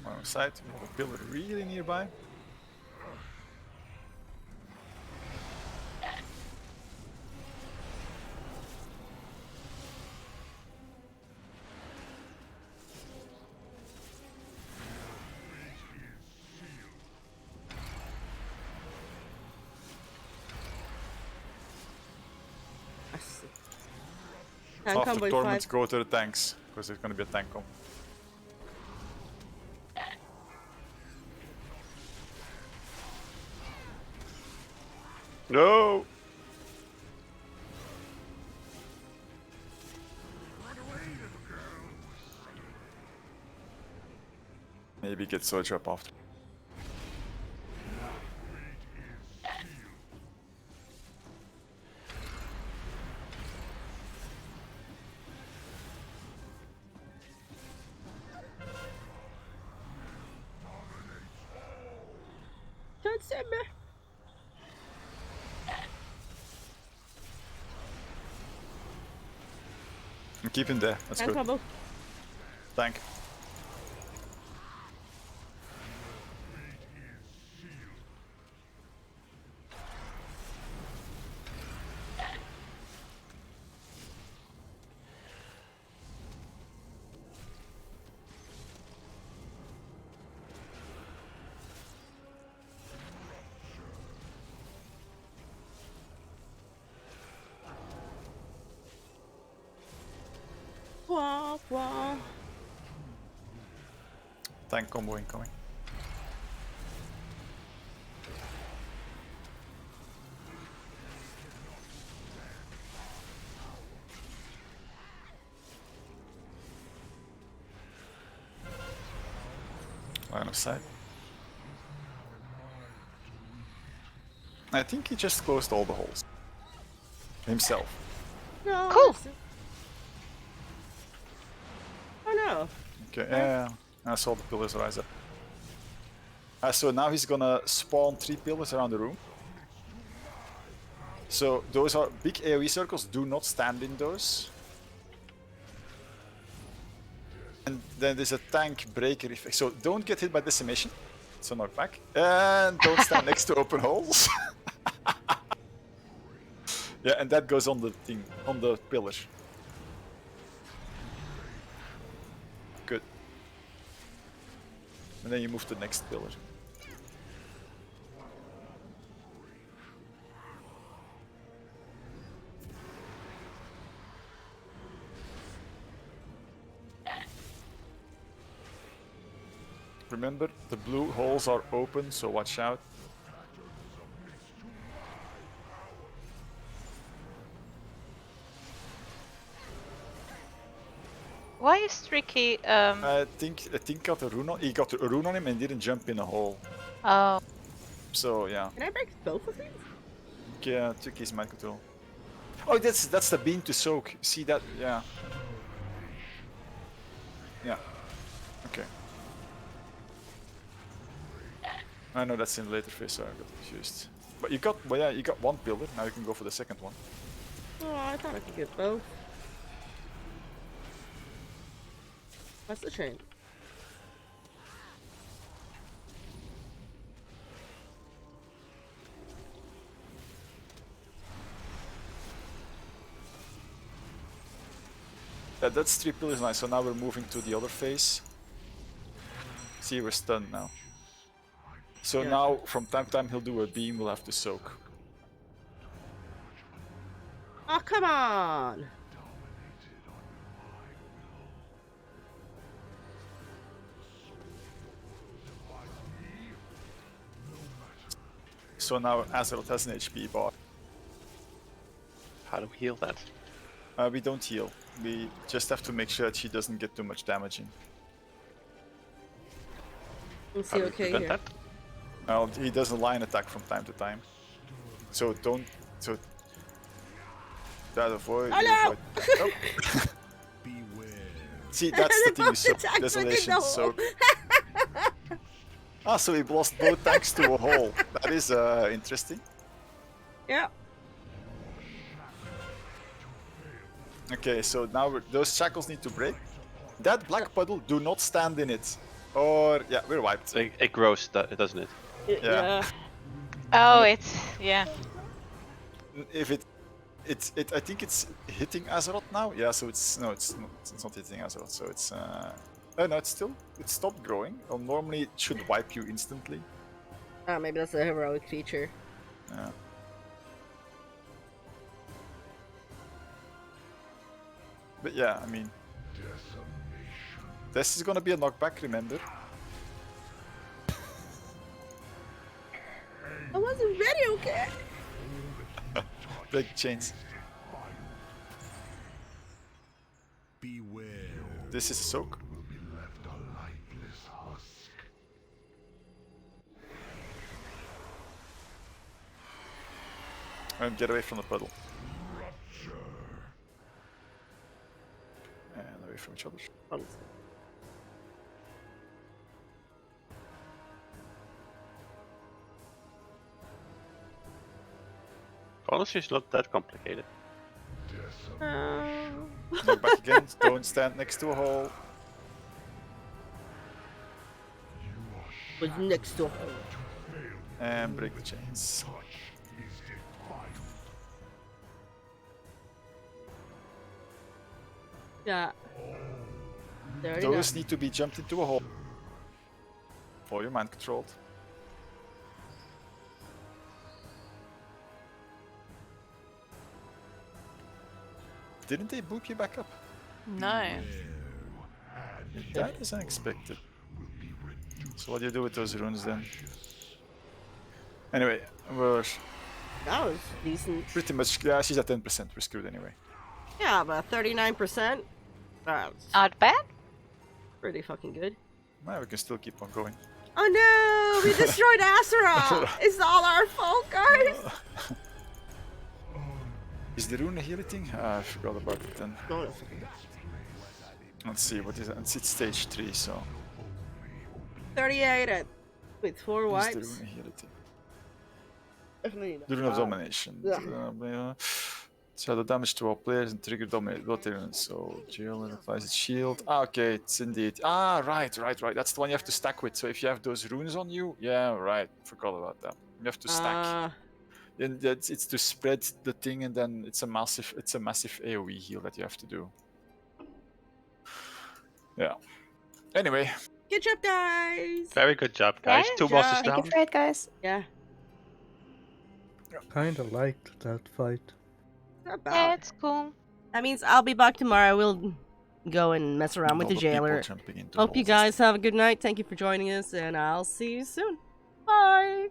On our side, we have a pillar really nearby. Tank After combo Torment, 5. go to the tanks, because there's gonna be a tank combo. No! Maybe get Surge up after. Don't send me. And keep him there. That's Tank good. combo. Tank. Wah, wah. Tank combo incoming. Line of sight. I think he just closed all the holes. Himself. No. Cool. Oh no. Okay, yeah. I saw the pillars rise up. So now he's gonna spawn 3 pillars around the room. So those are big AoE circles, do not stand in those. And then there's a tank breaker effect. So don't get hit by decimation. So knockback. And don't stand next to open holes. Yeah, and that goes on the thing, on the pillar. Good. And then you move to the next pillar. Remember, the blue holes are open, so watch out. Why is Tricky? I think got a rune on. He got a rune on him and didn't jump in a hole. Oh. So yeah. Can I break both of these? Yeah, Tricky's mind control. Oh, that's the beam to soak. See that? Yeah. Yeah. Okay. I know that's in later phase, so I got confused. But you got, well, yeah, you got 1 pillar. Now you can go for the second one. Oh, I thought I could get both. What's the chain? Yeah, that's 3 pillars nice. So now we're moving to the other phase. See, we're stunned now. So Yeah. now, from time to time, he'll do a beam. We'll have to soak. Oh, come on! So now Azeroth has an HP bar. How do we heal that? We don't heal. We just have to make sure that she doesn't get too much damage in. Is How he do we okay prevent here? that? Well, he does a line attack from time to time. So don't... So... That avoid... Oh no! Avoid. See, that's the thing with soak. Tanks within Desolation, the soak. Ah, so he lost both tanks to a hole. That is interesting. Yeah. Okay, so now those shackles need to break. That black puddle, do not stand in it. Or, yeah, we're wiped. It grows, doesn't it? Yeah. Oh, it's yeah. If I think it's hitting Azeroth now. Yeah, so it's not hitting Azeroth. So it's oh no, it stopped growing. Well, normally it should wipe you instantly. Oh, maybe that's a heroic feature. Yeah. But yeah, I mean, this is gonna be a knockback. Remember? I wasn't ready, okay? Break chains. Beware. This is a soak. Will be left a lifeless husk. And get away from the puddle. And away from each other. Honestly, it's not that complicated. Knock back again. Don't stand next to a hole. Was next to a hole. And break the chains. Yeah. There Those need to be jumped into a hole. Or you're mind controlled. Didn't they boop you back up? No. That is unexpected. So what do you do with those runes then? Anyway, we're That was decent. pretty much, yeah, she's at 10%, we're screwed anyway. Yeah, but 39%. That's Not bad. pretty fucking good. Well, we can still keep on going. Oh no! We destroyed Asura! It's all our fault, guys! Is the rune a healing thing? I forgot about it then. No, no. Let's see, what is it? It's stage 3, so... 38 with 4 Is wipes. the rune a healing thing? Definitely not. The rune of domination. Yeah. Shadow damage to all players and trigger dominate both units. So jail and applies its shield. Ah, okay, it's indeed. Ah, right. That's the one you have to stack with. So if you have those runes on you, yeah, right. Forgot about that. You have to stack. And it's to spread the thing, and then it's a massive AOE heal that you have to do. Yeah. Anyway. Good job, guys! Very good job, guys. Yeah, 2 bosses Thank you down. for it, guys. Yeah. Kinda liked that fight. Not bad. Yeah, it's cool. That means I'll be back tomorrow. We'll go and mess around with the jailer. Hope you guys have a good night. Thank you for joining us, and I'll see you soon. Bye!